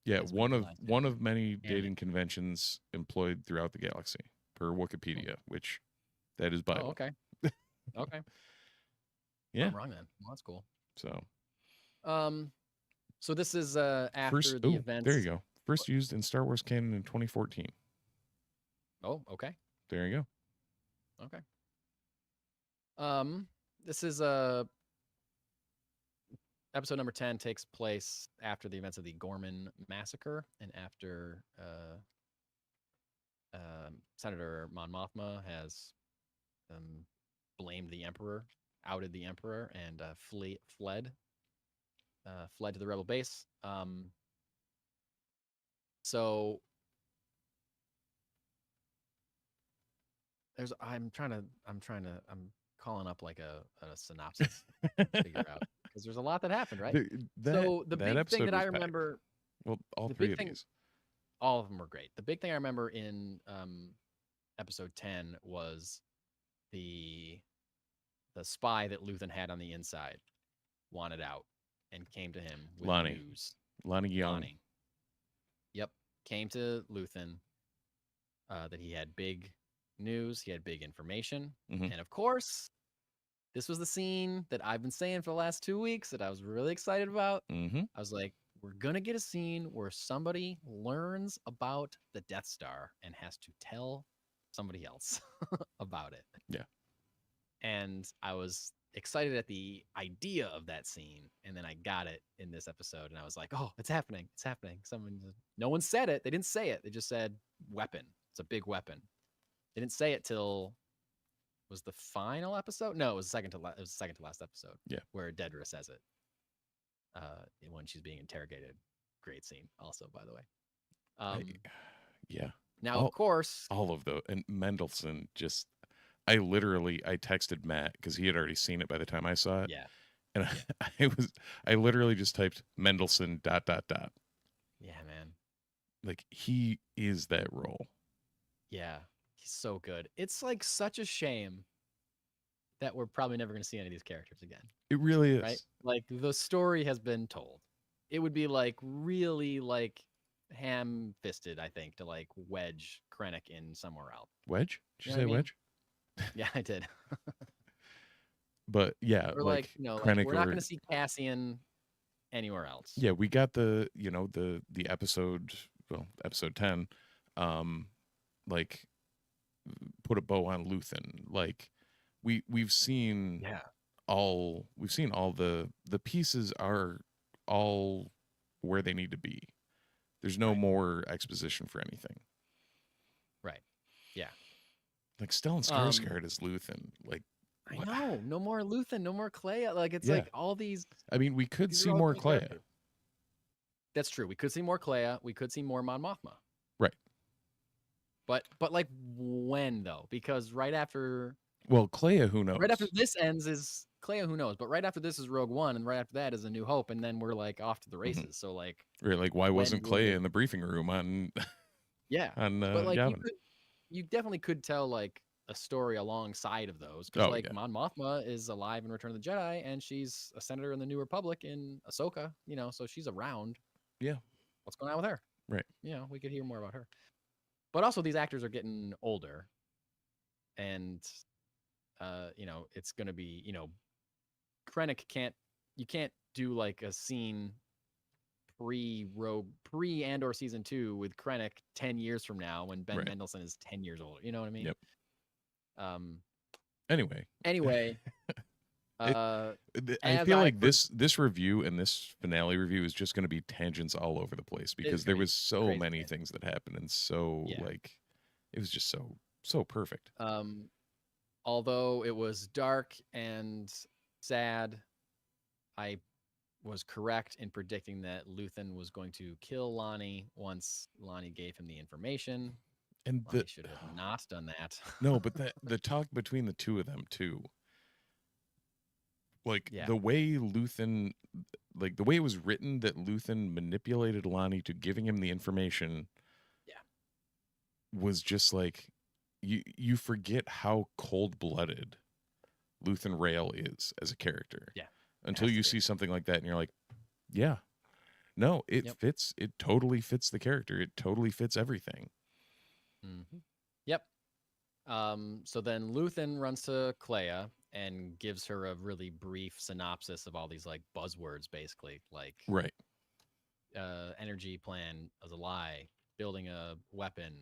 Yeah, one of many dating conventions employed throughout the galaxy, per Wikipedia, which that is Bible. Oh, okay. Okay. Yeah. I'm wrong then. Well, that's cool. So this is after the events. There you go. First used in Star Wars canon in 2014. Oh, okay. There you go. Okay. This is episode number 10 takes place after the events of the Gorman massacre, and after Senator Mon Mothma has blamed the Emperor, outed the Emperor, and fled to the rebel base. So I'm calling up a synopsis to figure out, because there's a lot that happened, right? So the big thing that I remember, all three of these, all of them were great. The big thing I remember in episode 10 was the spy that Luthen had on the inside wanted out and came to him with Lonnie. news. Lonnie Young. Lonnie. Yep. Came to Luthen that he had big news, he had big information. Mhm. And of course, this was the scene that I've been saying for the last 2 weeks that I was really excited about. Mhm. I was like, we're going to get a scene where somebody learns about the Death Star and has to tell somebody else about it. Yeah. And I was excited at the idea of that scene, and then I got it in this episode, and I was like, oh, it's happening. It's happening. No one said it. They didn't say it. They just said weapon. It's a big weapon. They didn't say it till was the final episode? No, it was the second to last episode. Yeah. Where Dedra says it. When she's being interrogated. Great scene, also, by the way. Yeah. Now, of course, all of those, and Mendelsohn just. I texted Matt because he had already seen it by the time I saw it. Yeah. And I literally just typed Mendelsohn ... Yeah, man. Like, he is that role. Yeah, he's so good. It's like such a shame that we're probably never going to see any of these characters again. It really is. Right? Like, the story has been told. It would be like really like ham-fisted, I think, to like wedge Krennic in somewhere else. Wedge? Did you say wedge? Yeah, I did. But yeah, or like Krennic, we're not going to see Cassian anywhere else. Yeah, we got the episode, episode 10, like put a bow on Luthen. Like we've seen all the pieces are all where they need to be. There's no more exposition for anything. Right. Yeah. Like Stellan Skarsgård is Luthen. Like, I know, no more Luthen, no more Clea. Like, it's like all these. I mean, we could see more Clea. That's true. We could see more Clea. We could see more Mon Mothma. Right. But like when though? Because right after. Well, Clea, who knows? Right after this ends is Clea, who knows? But right after this is Rogue One, and right after that is A New Hope, and then we're like off to the races. Mm-hmm. So like. Right. Like, why wasn't Clea in the briefing room on? Yeah. On but like Yavin? You definitely could tell like a story alongside of those because Mon Mothma is alive in Return of the Jedi and she's a senator in the New Republic in Ahsoka, so she's around. Yeah. What's going on with her? Right. We could hear more about her. But also these actors are getting older and it's going to be, Krennic you can't do like a scene pre-Andor season 2 with Krennic 10 years from now when Ben Mendelsohn is 10 years older. You know what I mean? Yep. Anyway, I feel like this review and this finale review is just going to be tangents all over the place because there was so many things that happened and so like it was just so perfect. Although it was dark and sad, I was correct in predicting that Luthen was going to kill Lonnie once Lonnie gave him the information. And Lonnie should have not done that. No, but the talk between the two of them too. Like the way Luthen, like the way it was written that Luthen manipulated Lonnie to giving him the information. Yeah. Was just like you forget how cold-blooded Luthen Rael is as a character. Yeah. Until you see something like that and you're like, yeah. No, it fits. It totally fits the character. It totally fits everything. Mm-hmm. Yep. So then Luthen runs to Clea and gives her a really brief synopsis of all these like buzzwords, basically, like energy plan as a lie, building a weapon,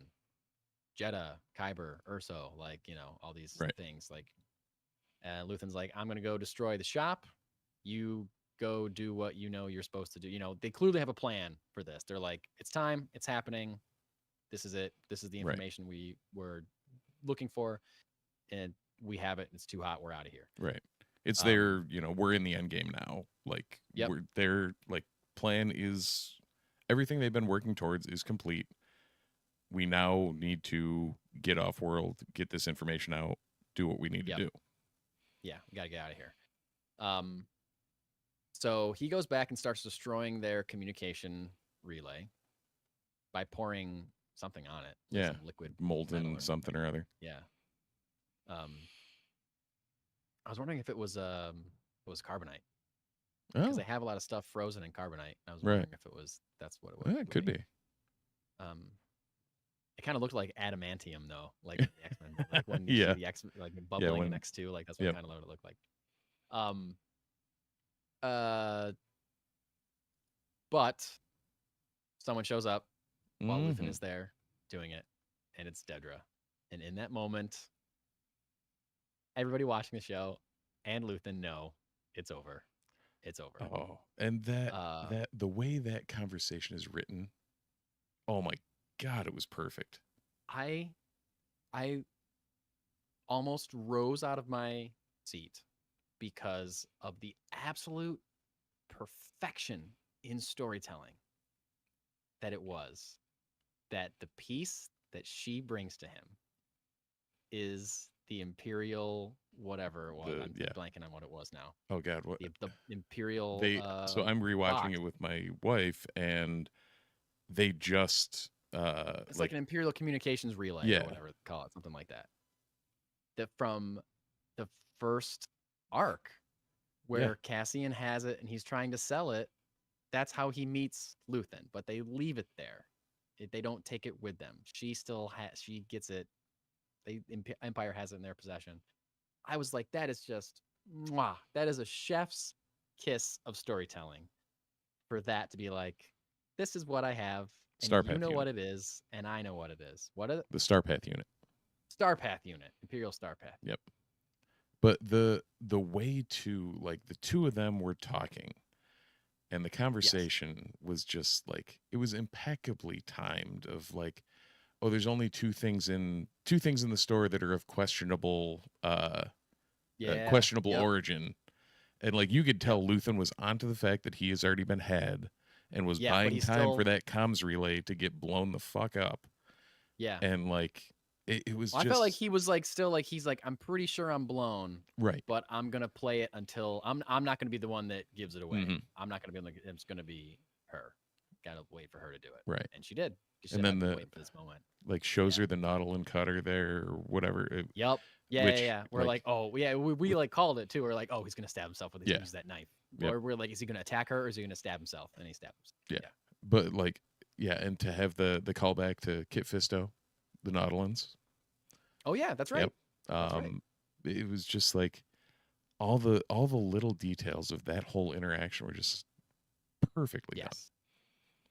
Jedha, Kyber, Urso, like all these things. Like, Luthen's like, I'm gonna go destroy the shop. You go do what you're supposed to do. They clearly have a plan for this. They're like, it's time, it's happening. This is it. This is the information we were looking for, and we have it. It's too hot. We're out of here. Right. It's their, we're in the end game now. Like, their like plan is everything they've been working towards is complete. We now need to get off world, get this information out, do what we need to do. Yeah, we got to get out of here. So he goes back and starts destroying their communication relay by pouring something on it. Yeah. Some liquid molten something or other. Yeah. I was wondering if it was carbonite Oh, because they have a lot of stuff frozen in carbonite. I was right. wondering if that's what it was. Yeah, it could be. It kind of looked like adamantium though, like in the X-Men, like when you Yeah. see the X like bubbling in when X2, like that's what yep. kind of what it looked like. Uh, but someone shows up while Luthen is there doing it, and it's Dedra. And in that moment, everybody watching the show and Luthen know it's over. It's over. Oh, and that the way that conversation is written, oh my God, it was perfect. I almost rose out of my seat because of the absolute perfection in storytelling that it was. That the piece that she brings to him is the Imperial whatever it was. I'm blanking on what it was now. Oh God, what the Imperial? So I'm rewatching box. it with my wife, and they just it's like an Imperial communications relay or whatever they call it, something like that. That from the first arc where Cassian has it and he's trying to sell it, that's how he meets Luthen, but they leave it there. They don't take it with them. She still she gets it. Empire has it in their possession. I was like, that is just mwah. That is a chef's kiss of storytelling for that to be like, this is what I have, and Starpath you know unit. What it is, and I know what it is. What is it? The Starpath unit. Starpath unit, Imperial Starpath. Yep. But the way to, like, the two of them were talking, and the conversation was just like, it was impeccably timed. Of like, oh, there's only two things in the store that are of questionable origin, and like you could tell Luthen was onto the fact that he has already been had and was buying time for that comms relay to get blown the fuck up. Yeah, and like it was. I felt like he was like still like he's like, I'm pretty sure I'm blown, right? But I'm gonna play it until I'm not gonna be the one that gives it away. I'm not gonna be like, it's gonna be her. Gotta wait for her to do it, right? And she did. And then waiting for this moment. Like shows her the Nautilin cutter there or whatever. Yep. Yeah. We're like, oh yeah, we like called it too. We're like, oh, he's gonna stab himself with use that knife. Or we're like, is he gonna attack her or is he gonna stab himself? And he stabs himself. Yeah. But like, and to have the callback to Kit Fisto, the Nautilins. Oh yeah, that's right. Yep. That's right. It was just like all the little details of that whole interaction were just perfectly done.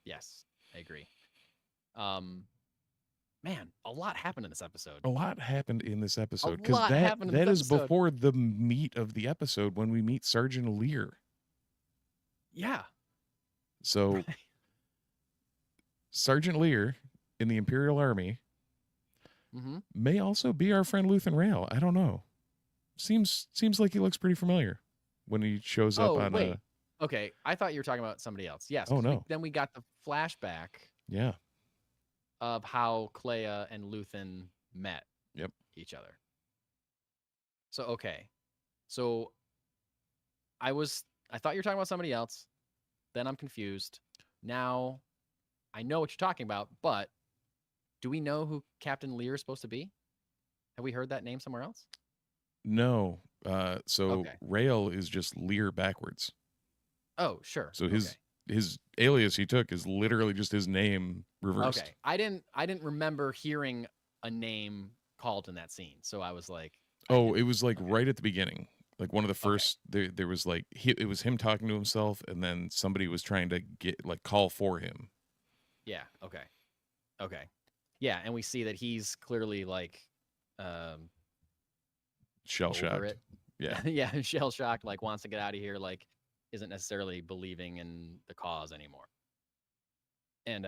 Yes, I agree. Man, a lot happened in this episode. A lot happened in this episode because that is before the meat of the episode when we meet Sergeant Lear. Yeah. So Sergeant Lear in the Imperial Army may also be our friend Luthen Rail. I don't know. Seems like he looks pretty familiar when he shows up on wait. Okay, I thought you were talking about somebody else. Yes. Oh no. Then we got the flashback. Yeah. Of how Clea and Luthen met each other. So okay. So I thought you were talking about somebody else. Then I'm confused. Now I know what you're talking about, but do we know who Captain Lear is supposed to be? Have we heard that name somewhere else? No. Rail is just Lear backwards. Oh, sure. So his alias he took is literally just his name reversed. Okay. I didn't remember hearing a name called in that scene. So I was like, it was like right at the beginning. Like one of the first there was like it was him talking to himself and then somebody was trying to call for him. Yeah, okay. Yeah, and we see that he's clearly like shell shocked. Yeah. Yeah, shell shocked, like wants to get out of here, like isn't necessarily believing in the cause anymore. And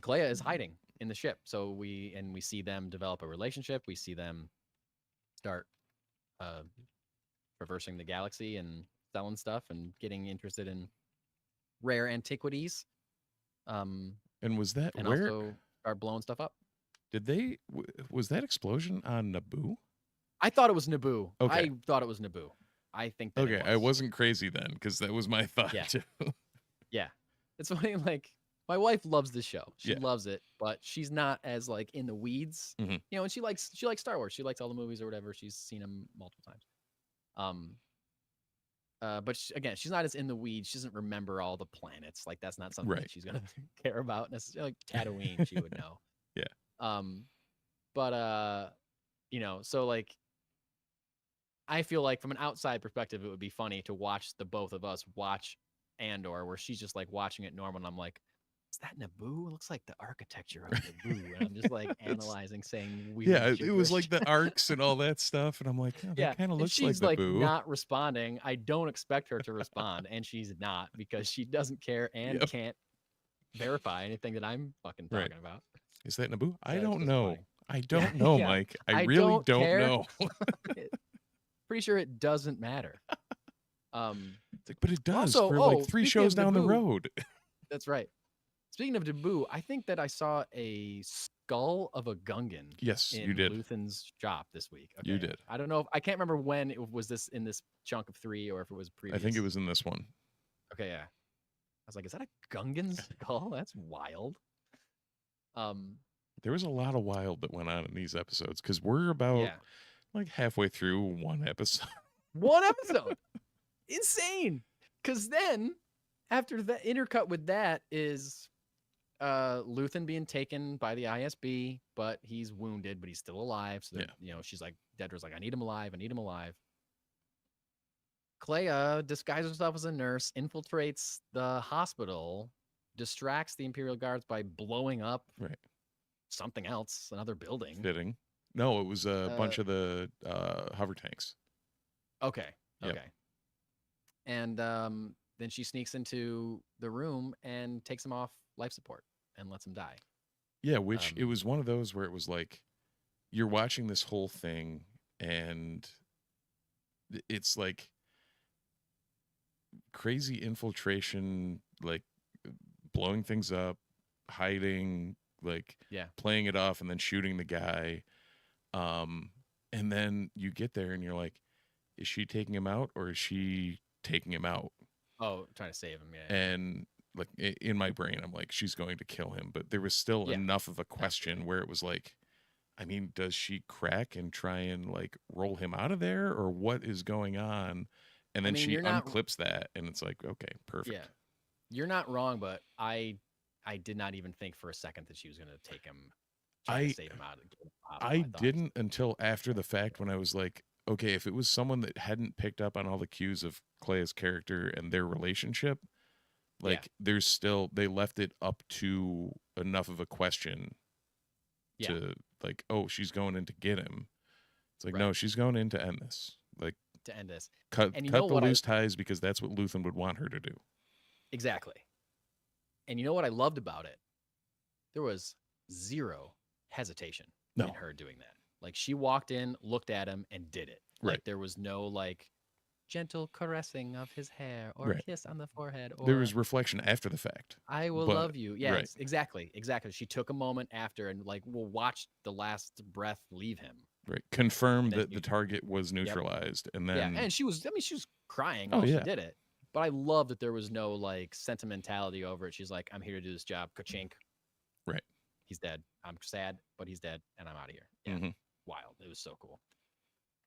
Clea is hiding in the ship. So we see them develop a relationship. We see them start traversing the galaxy and selling stuff and getting interested in rare antiquities. And was that and where also start blowing stuff up? Was that explosion on Naboo? I thought it was Naboo. Okay. I thought it was Naboo. I think that I wasn't crazy then because that was my thought too. Yeah. It's funny, like My wife loves the show. She Yeah. loves it, but she's not as like in the weeds. Mm-hmm. You know, and she likes Star Wars. She likes all the movies or whatever. She's seen them multiple times. But again, she's not as in the weeds. She doesn't remember all the planets. Like that's not something that she's gonna care about necessarily. Like Tatooine, she would know. Yeah. But you know, so like I feel like from an outside perspective, it would be funny to watch the both of us watch Andor, where she's just like watching it normal, and I'm like, is that Naboo? It looks like the architecture of Naboo. And I'm just like analyzing, saying weird. Yeah, gibberish. it was like the arcs and all that stuff, and I'm like, oh, that kind of looks she's like like Naboo. not responding. I don't expect her to respond, and she's not because she doesn't care and can't verify anything that I'm fucking talking about. Is that Naboo? I So don't know. funny. I don't know, Yeah. Mike. I really don't know. Pretty sure it doesn't matter. It's like, but it does also, for like 3 shows down the road. That's right. Speaking of Naboo, I think that I saw a skull of a Gungan. Yes, in you did. Luthen's shop this week. Okay. You did. I don't know if I can't remember when it was this in this chunk of 3 or if it was previous. I think it was in this one. Okay, yeah. I was like, is that a Gungan skull? That's wild. There was a lot of wild that went on in these episodes because we're about like halfway through one episode. One episode. Insane. Because then after the intercut with that is Luthen being taken by the ISB, but he's wounded, but he's still alive. So you know, she's like, Dedra's like, I need him alive. I need him alive. Clea disguises herself as a nurse, infiltrates the hospital, distracts the Imperial Guards by blowing up something else, another building. Fitting. No, it was a bunch of the hover tanks. Okay. Okay. And then she sneaks into the room and takes him off life support and lets him die. Yeah, which it was one of those where it was like, you're watching this whole thing and it's like crazy infiltration, like blowing things up, hiding, like playing it off and then shooting the guy. And then you get there and you're like, is she taking him out or is she taking him out? Oh, trying to save him, And like in my brain, I'm like, she's going to kill him. But there was still enough of a question where it was like, I mean, does she crack and try and like roll him out of there or what is going on? And then she unclips that and it's like, okay, perfect. Yeah. You're not wrong, but I did not even think for a second that she was going to take him, try to save him out. I didn't until after the fact when I was like, okay, if it was someone that hadn't picked up on all the cues of Clea's character and their relationship, like there's still, they left it up to enough of a question to like, oh, she's going in to get him. It's like, no, she's going in to end this. Like to end this. Cut the loose ties because that's what Luthen would want her to do. Exactly. And you know what I loved about it? There was zero hesitation in her doing that. Like she walked in, looked at him, and did it. Like there was no like gentle caressing of his hair or a kiss on the forehead. Or there was reflection after the fact. I will love you. Yeah, exactly. She took a moment after and like we'll watch the last breath leave him. Right. Confirm that the target was neutralized, and then and she was crying while she did it. But I love that there was no like sentimentality over it. She's like, I'm here to do this job. Ka-chink. Right. He's dead. I'm sad, but he's dead, and I'm out of here. Yeah. Wild. It was so cool.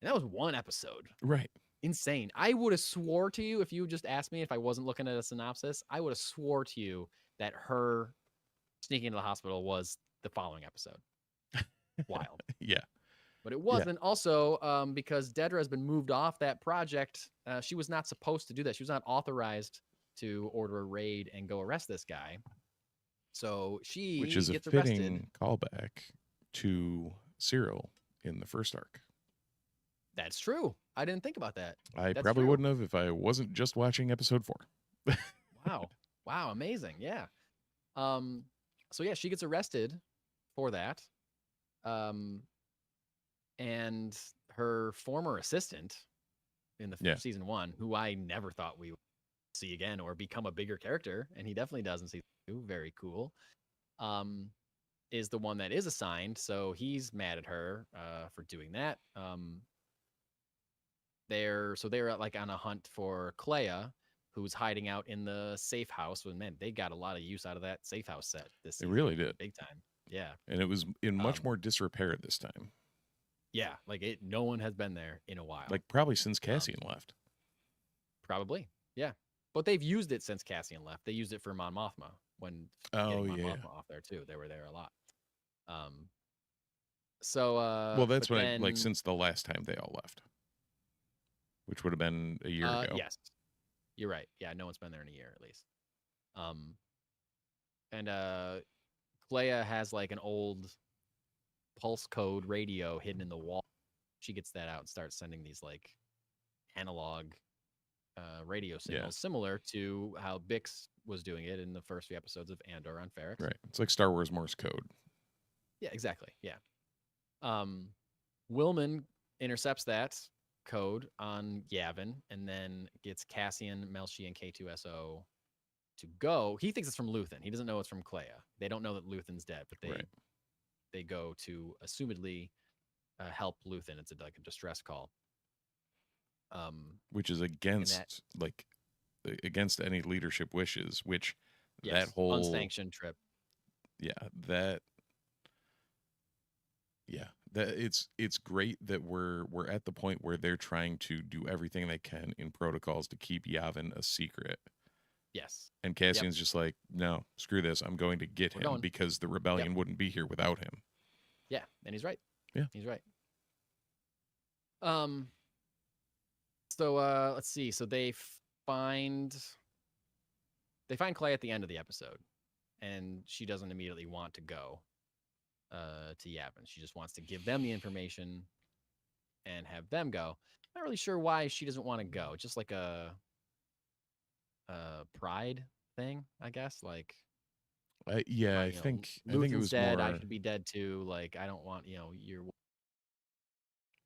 And that was one episode. Right. Insane. I would have swore to you if you just asked me if I wasn't looking at a synopsis, I would have swore to you that her sneaking into the hospital was the following episode. Wild. But it wasn't. Also, because Dedra has been moved off that project, she was not supposed to do that. She was not authorized to order a raid and go arrest this guy. So she which is gets a fitting arrested. Callback to Cyril in the first arc. That's true. I didn't think about that. That's probably wouldn't have if I wasn't just watching episode 4. Wow. Amazing. Yeah. So yeah, she gets arrested for that. And her former assistant in the season 1, who I never thought we would see again or become a bigger character, and he definitely does in season 2. Very cool. Is the one that is assigned, so he's mad at her for doing that. They're like on a hunt for Clea, who's hiding out in the safe house. Well, man, they got a lot of use out of that safe house set this They season. really did. Big time. Yeah. And it was in much more disrepair this time. Yeah, like no one has been there in a while. Like probably since Cassian left. Probably, yeah. But they've used it since Cassian left. They used it for Mon Mothma when getting Mon Mothma off there too. They were there a lot. Well, that's when like since the last time they all left, which would have been a year ago. Yes, you're right. Yeah, no one's been there in a year at least. And Clea has like an old pulse code radio hidden in the wall. She gets that out and starts sending these like analog radio signals, similar to how Bix was doing it in the first few episodes of Andor on Ferrix. Right. It's like Star Wars Morse code. Yeah, exactly. Yeah. Willman intercepts that code on Yavin and then gets Cassian, Melshi, and K2SO to go. He thinks it's from Luthen. He doesn't know it's from Clea. They don't know that Luthen's dead, but they go to assumedly help Luthen. It's like a distress call. Which is against against any leadership wishes, which yes, that whole unsanctioned trip. Yeah, that it's great that we're at the point where they're trying to do everything they can in protocols to keep Yavin a secret. Yes. And Cassian's just like, no, screw this. I'm going to get him because the rebellion wouldn't be here without him. Yeah, and he's right. Yeah. He's right. So let's see. So they find Clea at the end of the episode, and she doesn't immediately want to go to Yavin. She just wants to give them the information and have them go. Not really sure why she doesn't want to go. Just like a pride thing, I guess. Like, I think it was dead. more. I should be dead too. Like, I don't want your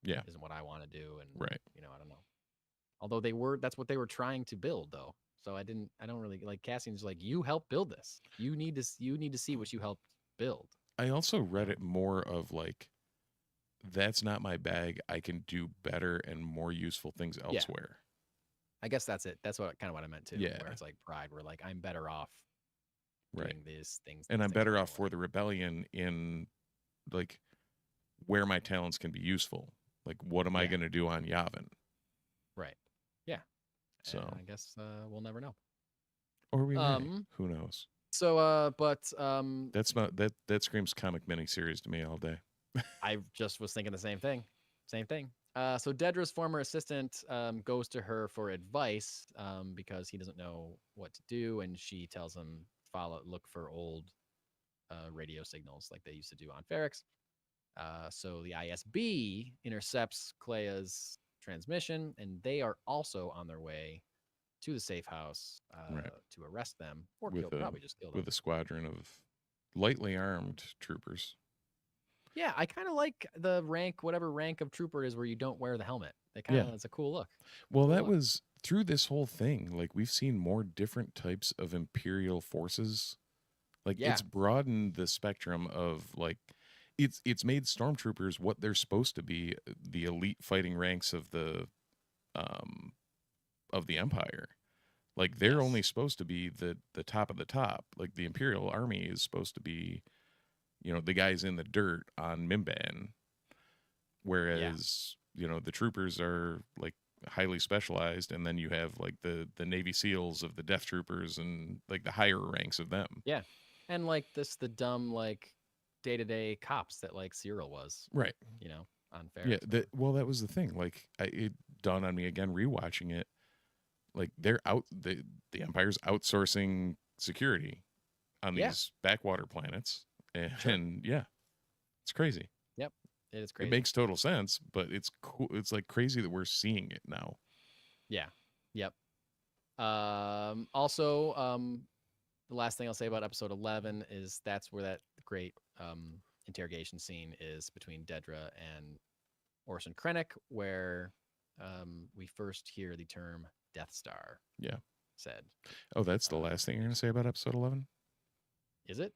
isn't what I want to do, and right. I don't know. Although that's what they were trying to build, though. So I don't really like Cassian's like, you helped build this. You need to see what you helped build. I also read it more of like, that's not my bag. I can do better and more useful things elsewhere. I guess that's it. That's what I meant too. Yeah. Where it's like pride. Where like I'm better off doing these things. And I'm better off for the rebellion in like where my talents can be useful. Like, what am I going to do on Yavin? Right. Yeah. So I guess we'll never know. Or we may. Who knows? So, but that's not that screams comic miniseries to me all day. I just was thinking the same thing. So Dedra's former assistant goes to her for advice because he doesn't know what to do, and she tells him look for old radio signals like they used to do on Ferrix. So the ISB intercepts Clea's transmission, and they are also on their way to the safe house to arrest them or probably just kill them. With a squadron of lightly armed troopers. Yeah, I kind of like the whatever rank of trooper it is where you don't wear the helmet. It's a cool look. Well, that was through this whole thing. Like, we've seen more different types of Imperial forces. Like, it's broadened the spectrum of like, it's made stormtroopers what they're supposed to be, the elite fighting ranks of the Empire. Like, they're only supposed to be the top of the top. Like, the Imperial Army is supposed to be, the guys in the dirt on Mimban. Whereas, the troopers are like highly specialized, and then you have like the Navy SEALs of the Death Troopers and like the higher ranks of them. Yeah. And like the dumb like day-to-day cops that like Cyril was. Right. On Ferrix. Yeah, that was the thing. Like, it dawned on me again rewatching it. Like, they're the Empire's outsourcing security on these backwater planets. And it's crazy. Yep. It is crazy. It makes total sense, but it's cool. It's like crazy that we're seeing it now. Yeah. Yep. Also, the last thing I'll say about episode 11 is that's where that great interrogation scene is between Dedra and Orson Krennic, where we first hear the term Death Star said. Oh, that's the last thing you're going to say about episode 11? Is it?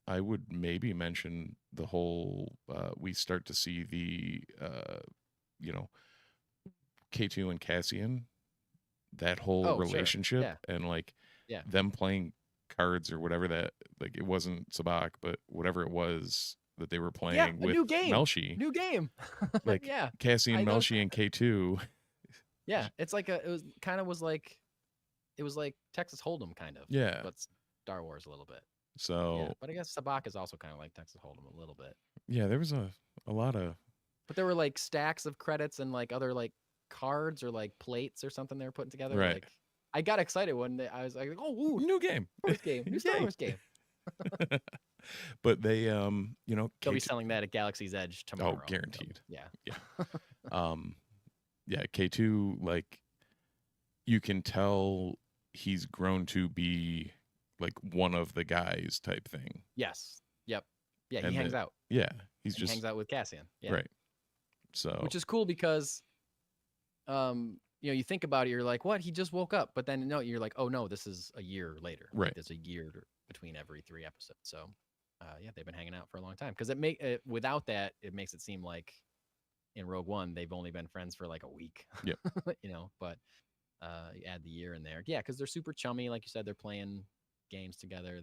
I would maybe mention the whole, we start to see the, K2 and Cassian, that whole Oh, sure. relationship, Yeah. and like Yeah. them playing cards or whatever, that like it wasn't Sabak, but whatever it was that they were Yeah, playing a with new game. Melshi, New game. like Yeah. Cassian, I know. Melshi, and K2. Yeah, it's like it was kind of was like it was like Texas Hold'em kind of, Yeah. but Star Wars a little bit. So Yeah, but I guess Sabak is also kind of like Texas Hold'em a little bit. yeah, there was a lot of But there were like stacks of credits and like other like cards or like plates or something they were putting together. right. Like I got excited when I was like, oh, ooh, New game. Star Wars game, new Star Yay. Wars game. But they you know, They'll be selling that at Galaxy's Edge tomorrow. guaranteed. So, yeah. Yeah. Yeah, K2, like you can tell he's grown to be like one of the guys type thing. Yes. Yep. Yeah, And he hangs out. Yeah, he's He just hangs out with Cassian. Yeah. right. So Which is cool because you know, you think about it, you're like, what? He just woke up. But then no, you're like, oh no, this is a year later. Right. Like, there's a year between every 3 episodes. So yeah, they've been hanging out for a long time. Because without that, it makes it seem like in Rogue One, they've only been friends for like a week. Yep. You know, but you add the year in there. Yeah, because they're super chummy. Like you said, they're playing games together.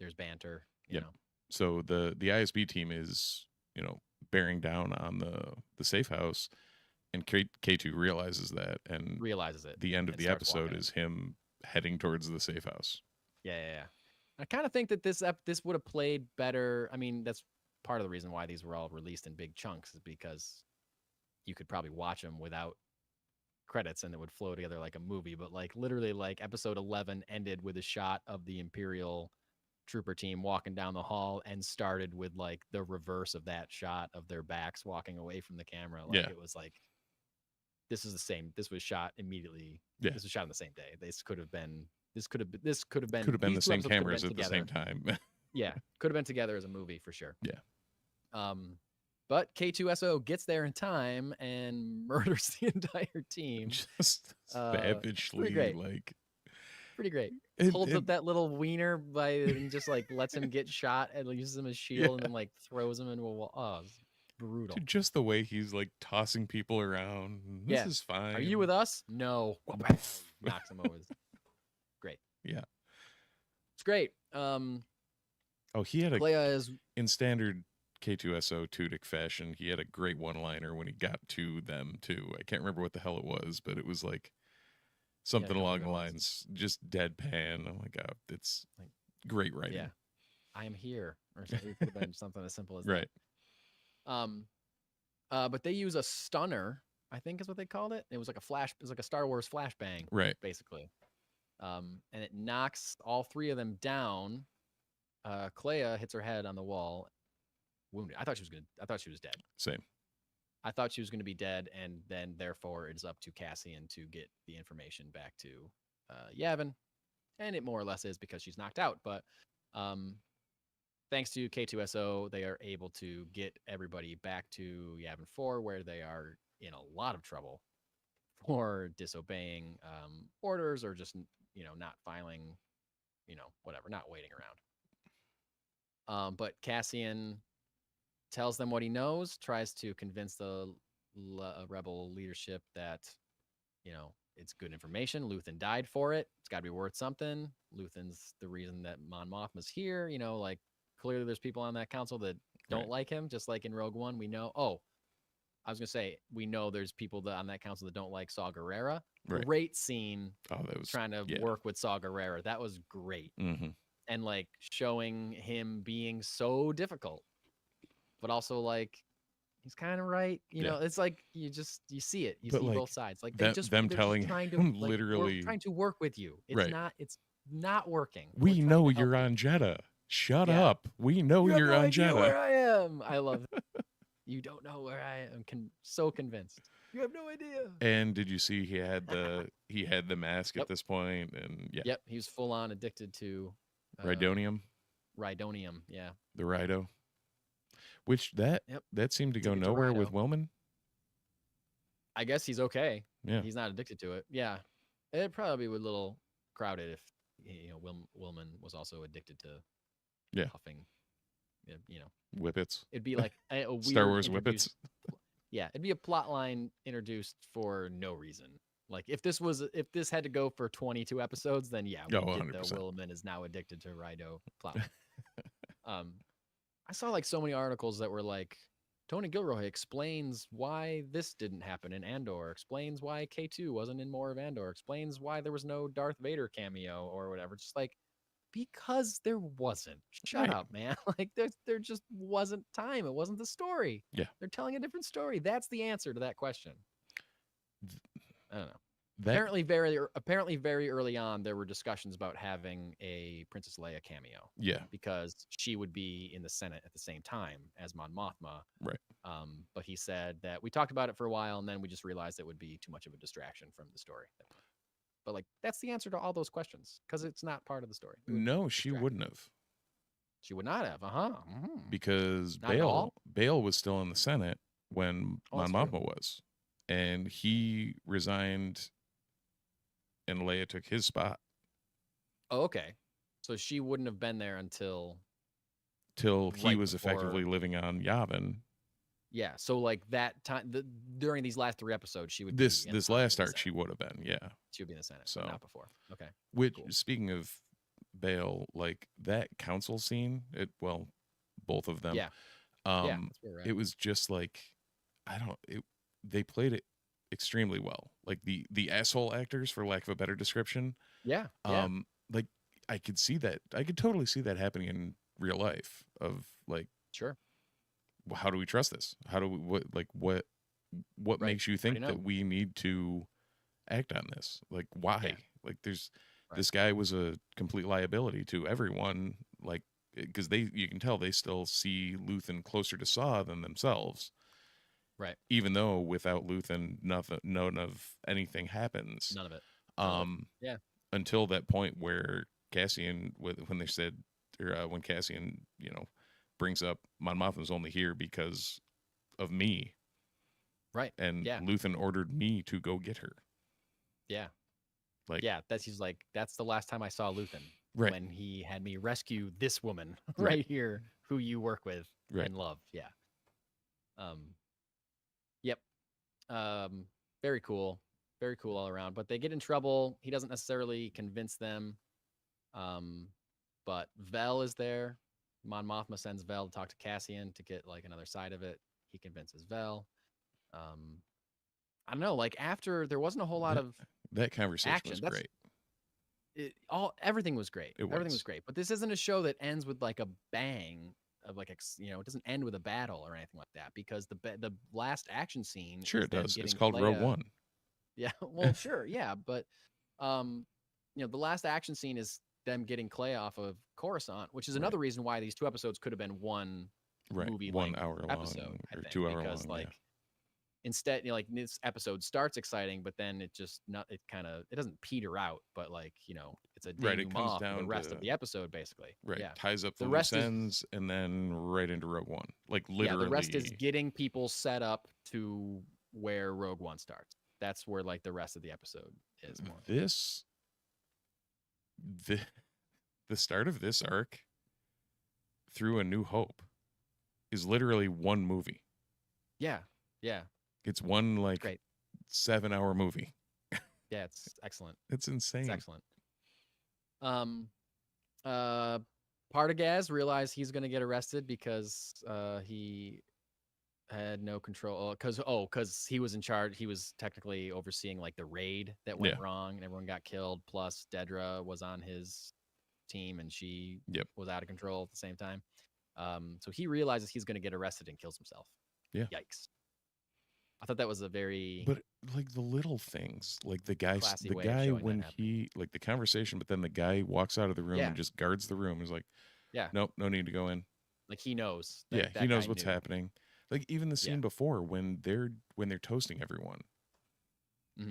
There's banter, you know. So the ISB team is, you know, bearing down on the safe house, and K2 realizes that, and realizes it. The end of the episode is him heading towards the safe house. Yeah. I kind of think that this would have played better. I mean, that's part of the reason why these were all released in big chunks, is because you could probably watch them without credits and it would flow together like a movie. But like literally, like episode 11 ended with a shot of the Imperial trooper team walking down the hall and started with like the reverse of that shot of their backs walking away from the camera. Like it was like, this is the same. This was shot immediately. Yeah. This was shot on the same day. This could have been the same cameras at the same time. Yeah, could have been together as a movie for sure. Yeah. But K2SO gets there in time and murders the entire team. Just savagely, pretty great. Holds up that little wiener and just like lets him get shot and uses him as shield and then like throws him into a wall. Oh, it's brutal. Dude, just the way he's like tossing people around. This is fine. Are you with us? No. Knocks him over. Great. Yeah. It's great. He had Leia in standard K2SO Tudyk fashion, he had a great one-liner when he got to them too. I can't remember what the hell it was, but it was like something along the lines, just deadpan. Oh my god, it's like great writing. Yeah, I am here, or it could have been something as simple as right. that. But they use a stunner, I think is what they called it. It was like a Star Wars flashbang, right? Basically, and it knocks all 3 of them down. Clea hits her head on the wall, wounded. I thought she was dead. Same. I thought she was going to be dead, and then therefore it's up to Cassian to get the information back to Yavin, and it more or less is because she's knocked out. But thanks to K2SO, they are able to get everybody back to Yavin 4, where they are in a lot of trouble for disobeying orders or just not filing, whatever, not waiting around. But Cassian tells them what he knows, tries to convince the rebel leadership that, it's good information. Luthen died for it. It's got to be worth something. Luthen's the reason that Mon Mothma's here. Like clearly there's people on that council that don't like him, just like in Rogue One. We know. Oh, I was going to say, we know there's people on that council that don't like Saw Gerrera. Right. Great scene. That was trying to work with Saw Gerrera. That was great. Mm-hmm. And like showing him being so difficult, but also like he's kind of right. It's like you see it. You see both sides. Like they're telling him literally, we're trying to work with you. It's not working. We know you're on Jeddah. Shut up. We know you're on Jeddah. Where I am. I love it. You don't know where I am. So convinced. You have no idea. And did you see he had the mask at this point? And Yep. He was full on addicted to Rhydonium. Yeah. The Rhydo. Which that seemed to go nowhere with Wilman. I guess he's okay. Yeah. He's not addicted to it. Yeah. It'd probably be a little crowded if Wilman was also addicted to huffing, Whippets. It'd be like a weird Star Wars whippets. Yeah, it'd be a plot line introduced for no reason. Like if this had to go for 22 episodes, then yeah, Oh, we'd get the 100%. Williman is now addicted to Raido plot line. I saw like so many articles that were like Tony Gilroy explains why this didn't happen in Andor, explains why K2 wasn't in more of Andor, explains why there was no Darth Vader cameo or whatever. Just like because there wasn't. Shut Right. up, man. Like there just wasn't time. It wasn't the story. Yeah. They're telling a different story. That's the answer to that question. I don't know. That Apparently very early on there were discussions about having a Princess Leia cameo. Yeah. Because she would be in the Senate at the same time as Mon Mothma. Right. But he said that we talked about it for a while and then we just realized it would be too much of a distraction from the story. But like that's the answer to all those questions because it's not part of the story. No, she wouldn't have. She would not have. Mm-hmm. Because Not Bale was still in the Senate when Mon that's Mothma was, and he resigned, and Leia took his spot. Oh, okay. So she wouldn't have been there until he right was before- effectively living on Yavin. Yeah. So like that time during these last 3 episodes, she would This be in last the arc she would have been, yeah. She would be in the Senate, So but not before. Okay. Which Cool. speaking of Bale, like that council scene, both of them. Yeah. Yeah, that's where we're at. It was just like they played it extremely well. Like the asshole actors, for lack of a better description. Yeah. Like I could see that. I could totally see that happening in real life. Of like, sure. How do we trust this? How do we what Right. makes you think know. that we need to act on this? Like why? Yeah. Like this guy was a complete liability to everyone. Like because you can tell they still see Luthen closer to Saw than themselves. Right. Even though without Luthen, none of anything happens. None of it. Yeah. Until that point where Cassian, when they said, or when Cassian, brings up Mon Mothma's only here because of me. Right. And Luthen ordered me to go get her. Yeah. Like, he's like, that's the last time I saw Luthen. Right. When he had me rescue this woman right here who you work with and love. Yeah. Yep. Very cool. Very cool all around. But they get in trouble. He doesn't necessarily convince them. But Vel is there. Mon Mothma sends Vel to talk to Cassian to get like another side of it. He convinces Vel. I don't know, like after there wasn't a whole lot of that conversation action. was great. Everything was great. Everything was great. But this isn't a show that ends with like a bang of like it doesn't end with a battle or anything like that because the last action scene. Sure, it does. It's called Leia. Rogue One. Yeah, well, sure, yeah, but the last action scene is them getting Kleia off of Coruscant, which is another reason why these 2 episodes could have been one movie, 1 hour episode, long or think, 2 hour because, long. like, instead, like this episode starts exciting, but then it just it doesn't peter out, but like it's a denouement for the rest of the episode, basically. Right, yeah. ties up the loose ends and then right into Rogue One, like literally. Yeah, the rest is getting people set up to where Rogue One starts. That's where like the rest of the episode is more. The start of this arc through A New Hope is literally one movie. Yeah. It's one like great 7-hour movie. Yeah, it's excellent. It's insane. It's excellent. Partagaz realized he's going to get arrested because he had no control because he was in charge. He was technically overseeing like the raid that went wrong and everyone got killed. Plus Dedra was on his team and she was out of control at the same time. So he realizes he's going to get arrested and kills himself. Yeah. Yikes. I thought that was a very but like the little things, like the guy when he like the conversation, but then the guy walks out of the room and just guards the room. He's like, nope, no need to go in. Like he knows. He knows what's happening. Like even the scene before when they're toasting everyone,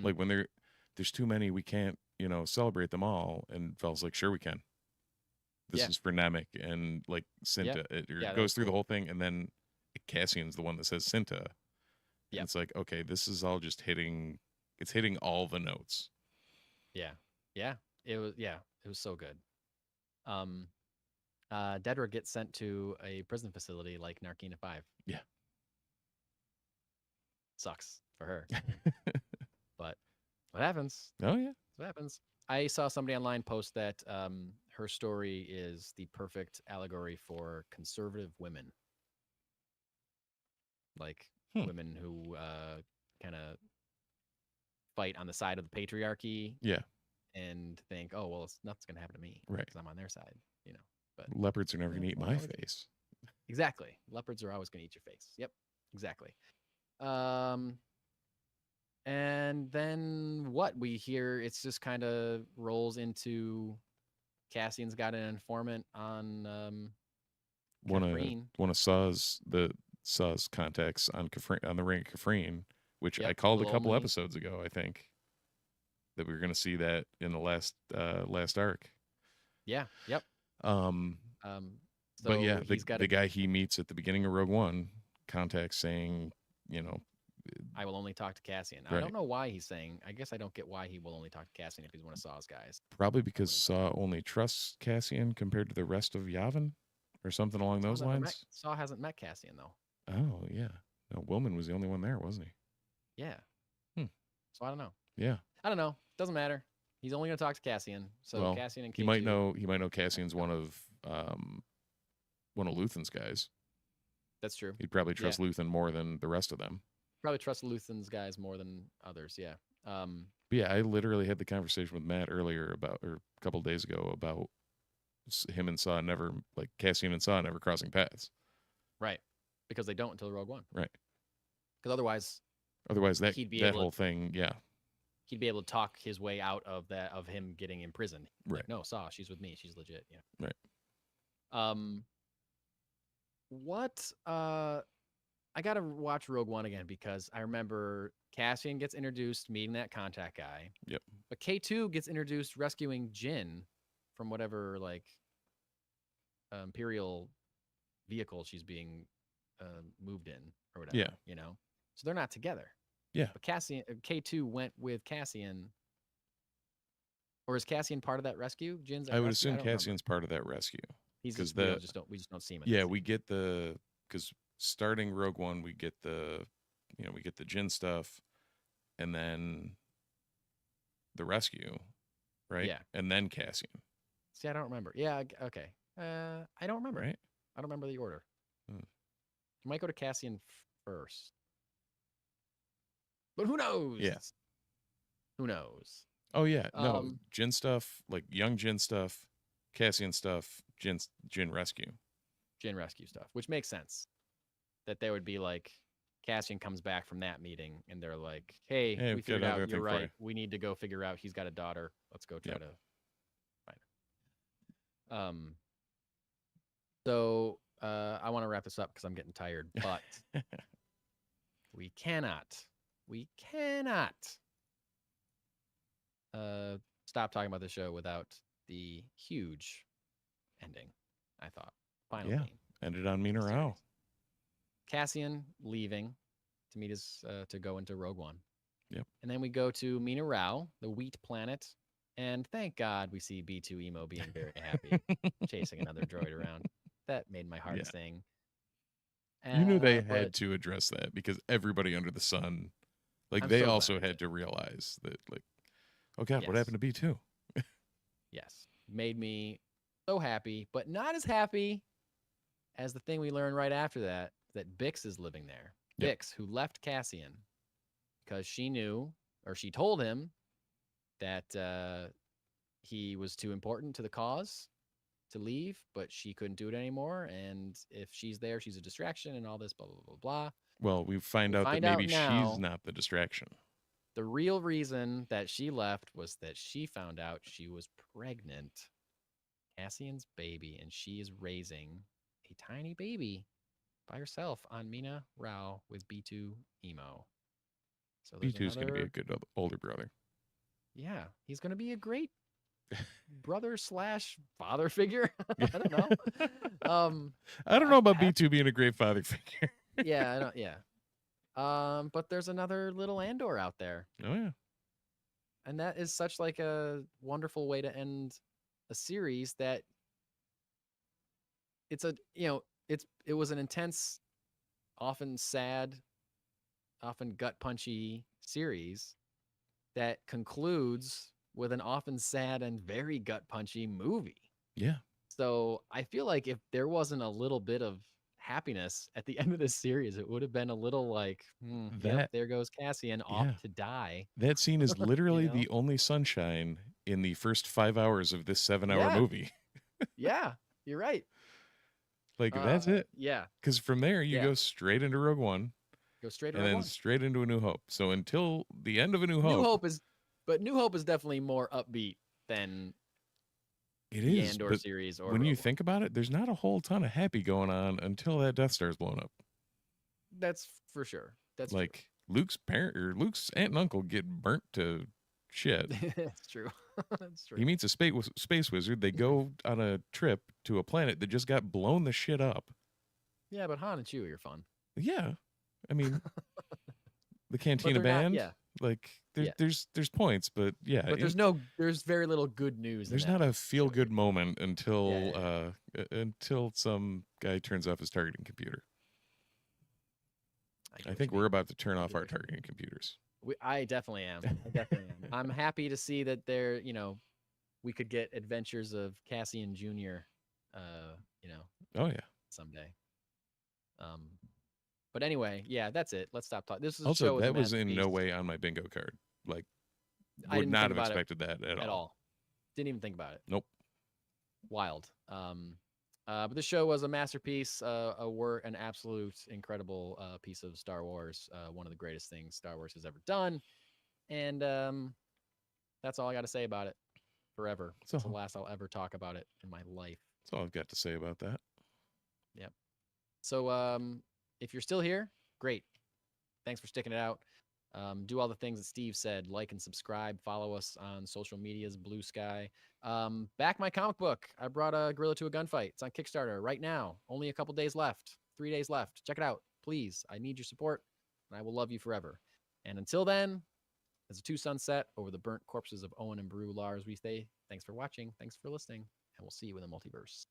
like when there's too many, we can't celebrate them all, and Vel's like, sure we can. This is for Namek and like Cinta. It goes through the whole thing, and then Cassian's the one that says Cinta. Yeah, it's like, okay, this is all just hitting all the notes. Yeah. It was so good. Dedra gets sent to a prison facility like Narkina 5. Yeah. sucks for her. But what happens? Oh yeah. What happens? I saw somebody online post that her story is the perfect allegory for conservative women, like Hmm. women who kind of fight on the side of the patriarchy Yeah. and think, oh well, nothing's gonna happen to me Right. because I'm on their side, you know. But Leopards are never no, gonna eat not my always. face. Exactly, leopards are always gonna eat your face. Yep, exactly. Um, and then what we hear, it's just kind of rolls into Cassian's got an informant on One of Kafrene. Saw's contacts on on the ring of Kafrene, which I Yep, called a will couple only. episodes ago. I think that we were going to see that in the last arc. Yeah. Yep. Um, but So yeah, he's got the guy he meets at the beginning of Rogue One contacts saying, you know, I will only talk to Cassian. I right. don't know why he's saying. I guess I don't get why he will only talk to Cassian if he's one of Saw's guys. Probably because Saw only trusts Cassian compared to the rest of Yavin, or something along those lines. Saw hasn't met Cassian though. Oh yeah, no, Willman was the only one there, wasn't he? Yeah. So I don't know. Yeah. I don't know. Doesn't matter. He's only going to talk to Cassian. So well, Cassian and K2, he might know Cassian's one of Luthen's guys. That's true. He'd probably trust Luthen more than the rest of them. Probably trust Luthen's guys more than others. Yeah. But yeah, I literally had the conversation with Matt earlier or a couple days ago about him and Saw never, like Cassian and Saw never crossing paths. Right. Because they don't until Rogue One. Right. Because otherwise that whole thing, yeah. He'd be able to talk his way out of that, of him getting imprisoned. Right. Like, no, Saw, she's with me. She's legit. Yeah. Right. What I gotta watch Rogue One again because I remember Cassian gets introduced meeting that contact guy. Yep. But K2 gets introduced rescuing Jyn from whatever like Imperial vehicle she's being moved in or whatever. Yeah. You know, so they're not together. Yeah. But K2 went with Cassian. Or is Cassian part of that rescue? Jyn's. I would assume Cassian's part of that rescue. He's just we just don't see him. Yeah, we get because starting Rogue One, we get the Jyn stuff, and then the rescue, right? Yeah, and then Cassian. See, I don't remember. Yeah, okay. I don't remember. Right? I don't remember the order. You might go to Cassian first, but who knows? Yeah, who knows? Oh yeah, no, Jyn stuff, like young Jyn stuff, Cassian stuff, Jyn rescue. Jyn rescue stuff, which makes sense. That they would be like, Cassian comes back from that meeting, and they're like, "Hey, we figured out you're right. We need to go figure out he's got a daughter. Let's go try to find her." So I want to wrap this up because I'm getting tired, but we cannot stop talking about the show without the huge ending. I thought final theme ended on Mina Rao. Cassian leaving to meet his to go into Rogue One. Yep. And then we go to Mina Rao, the wheat planet, and thank God we see B2 Emo being very happy, chasing another droid around. That made my heart sing. You knew they had to address that because everybody under the sun, like they also had to realize that, like, oh God, what happened to B2? Yes, made me so happy, but not as happy as the thing we learned right after that Bix is living there. Yep. Bix, who left Cassian because she knew, or she told him that he was too important to the cause to leave, but she couldn't do it anymore. And if she's there, she's a distraction and all this, blah, blah, blah, blah. Well, we find out that maybe she's not the distraction. The real reason that she left was that she found out she was pregnant, Cassian's baby, and she is raising a tiny baby by herself on Mina Rao with B2 Emo. So B2's going to be a good older brother. Yeah, he's going to be a great brother / father figure. I don't know. I don't know about B2 being a great father figure. Yeah, I don't. Yeah. But there's another little Andor out there. Oh yeah. And that is such like a wonderful way to end a series that it's a, it was an intense, often sad often gut punchy series that concludes with an often sad and very gut punchy movie. Yeah. So I feel like if there wasn't a little bit of happiness at the end of this series, it would have been a little like, yep, That there goes Cassian off yeah. to die. That scene is You literally know? the only sunshine in the first 5 hours of this 7-hour Yeah, movie. yeah, you're right. Like that's it. Yeah, Cuz from there you yeah. go straight into Rogue One Go straight to and Rogue then One. straight into A New Hope. So until the end of A New New Hope, Hope is, but New Hope is definitely more upbeat than it the is, Andor but series or when you Rogue One. think about it, there's not a whole ton of happy going on until that Death Star's blown up. That's for sure. That's Like Luke's parent or Luke's aunt and uncle get burnt to shit. true. That's true. That's true. He meets a space wizard. They go on a trip to a planet that just got blown the shit up. Yeah, but Han and Chewie are fun. Yeah, I mean the But Cantina they're not. band. Yeah, Like yeah. there's points, but yeah, But there's very little good news. there's in that not a feel good moment until Yeah. until some guy turns off his targeting computer. I think we're we're about to turn off our targeting computers. I definitely am. I definitely am. I'm happy to see that there, we could get adventures of Cassian Jr. Oh yeah. Someday. Um, but anyway, yeah, that's it. Let's stop talking. This is Also, show is a that was in no masterpiece. way on my bingo card. Like, I would didn't not think have about it expected that at all. Didn't even think about it. Nope. Wild. But the show was a masterpiece, an absolute incredible piece of Star Wars, one of the greatest things Star Wars has ever done, and that's all I got to say about it. Forever, it's the last I'll ever talk about it in my life. That's all I've got to say about that. Yep. So, if you're still here, great. Thanks for sticking it out. Do all the things that Steve said, like and subscribe, follow us on social medias, Blue Sky. Back my comic book. I brought a Gorilla to a Gunfight. It's on Kickstarter right now. Only a couple days left, 3 days left. Check it out, please. I need your support, and I will love you forever. And until then, as the two suns set over the burnt corpses of Owen and Brew, Lars, we say thanks for watching, thanks for listening, and we'll see you in the multiverse.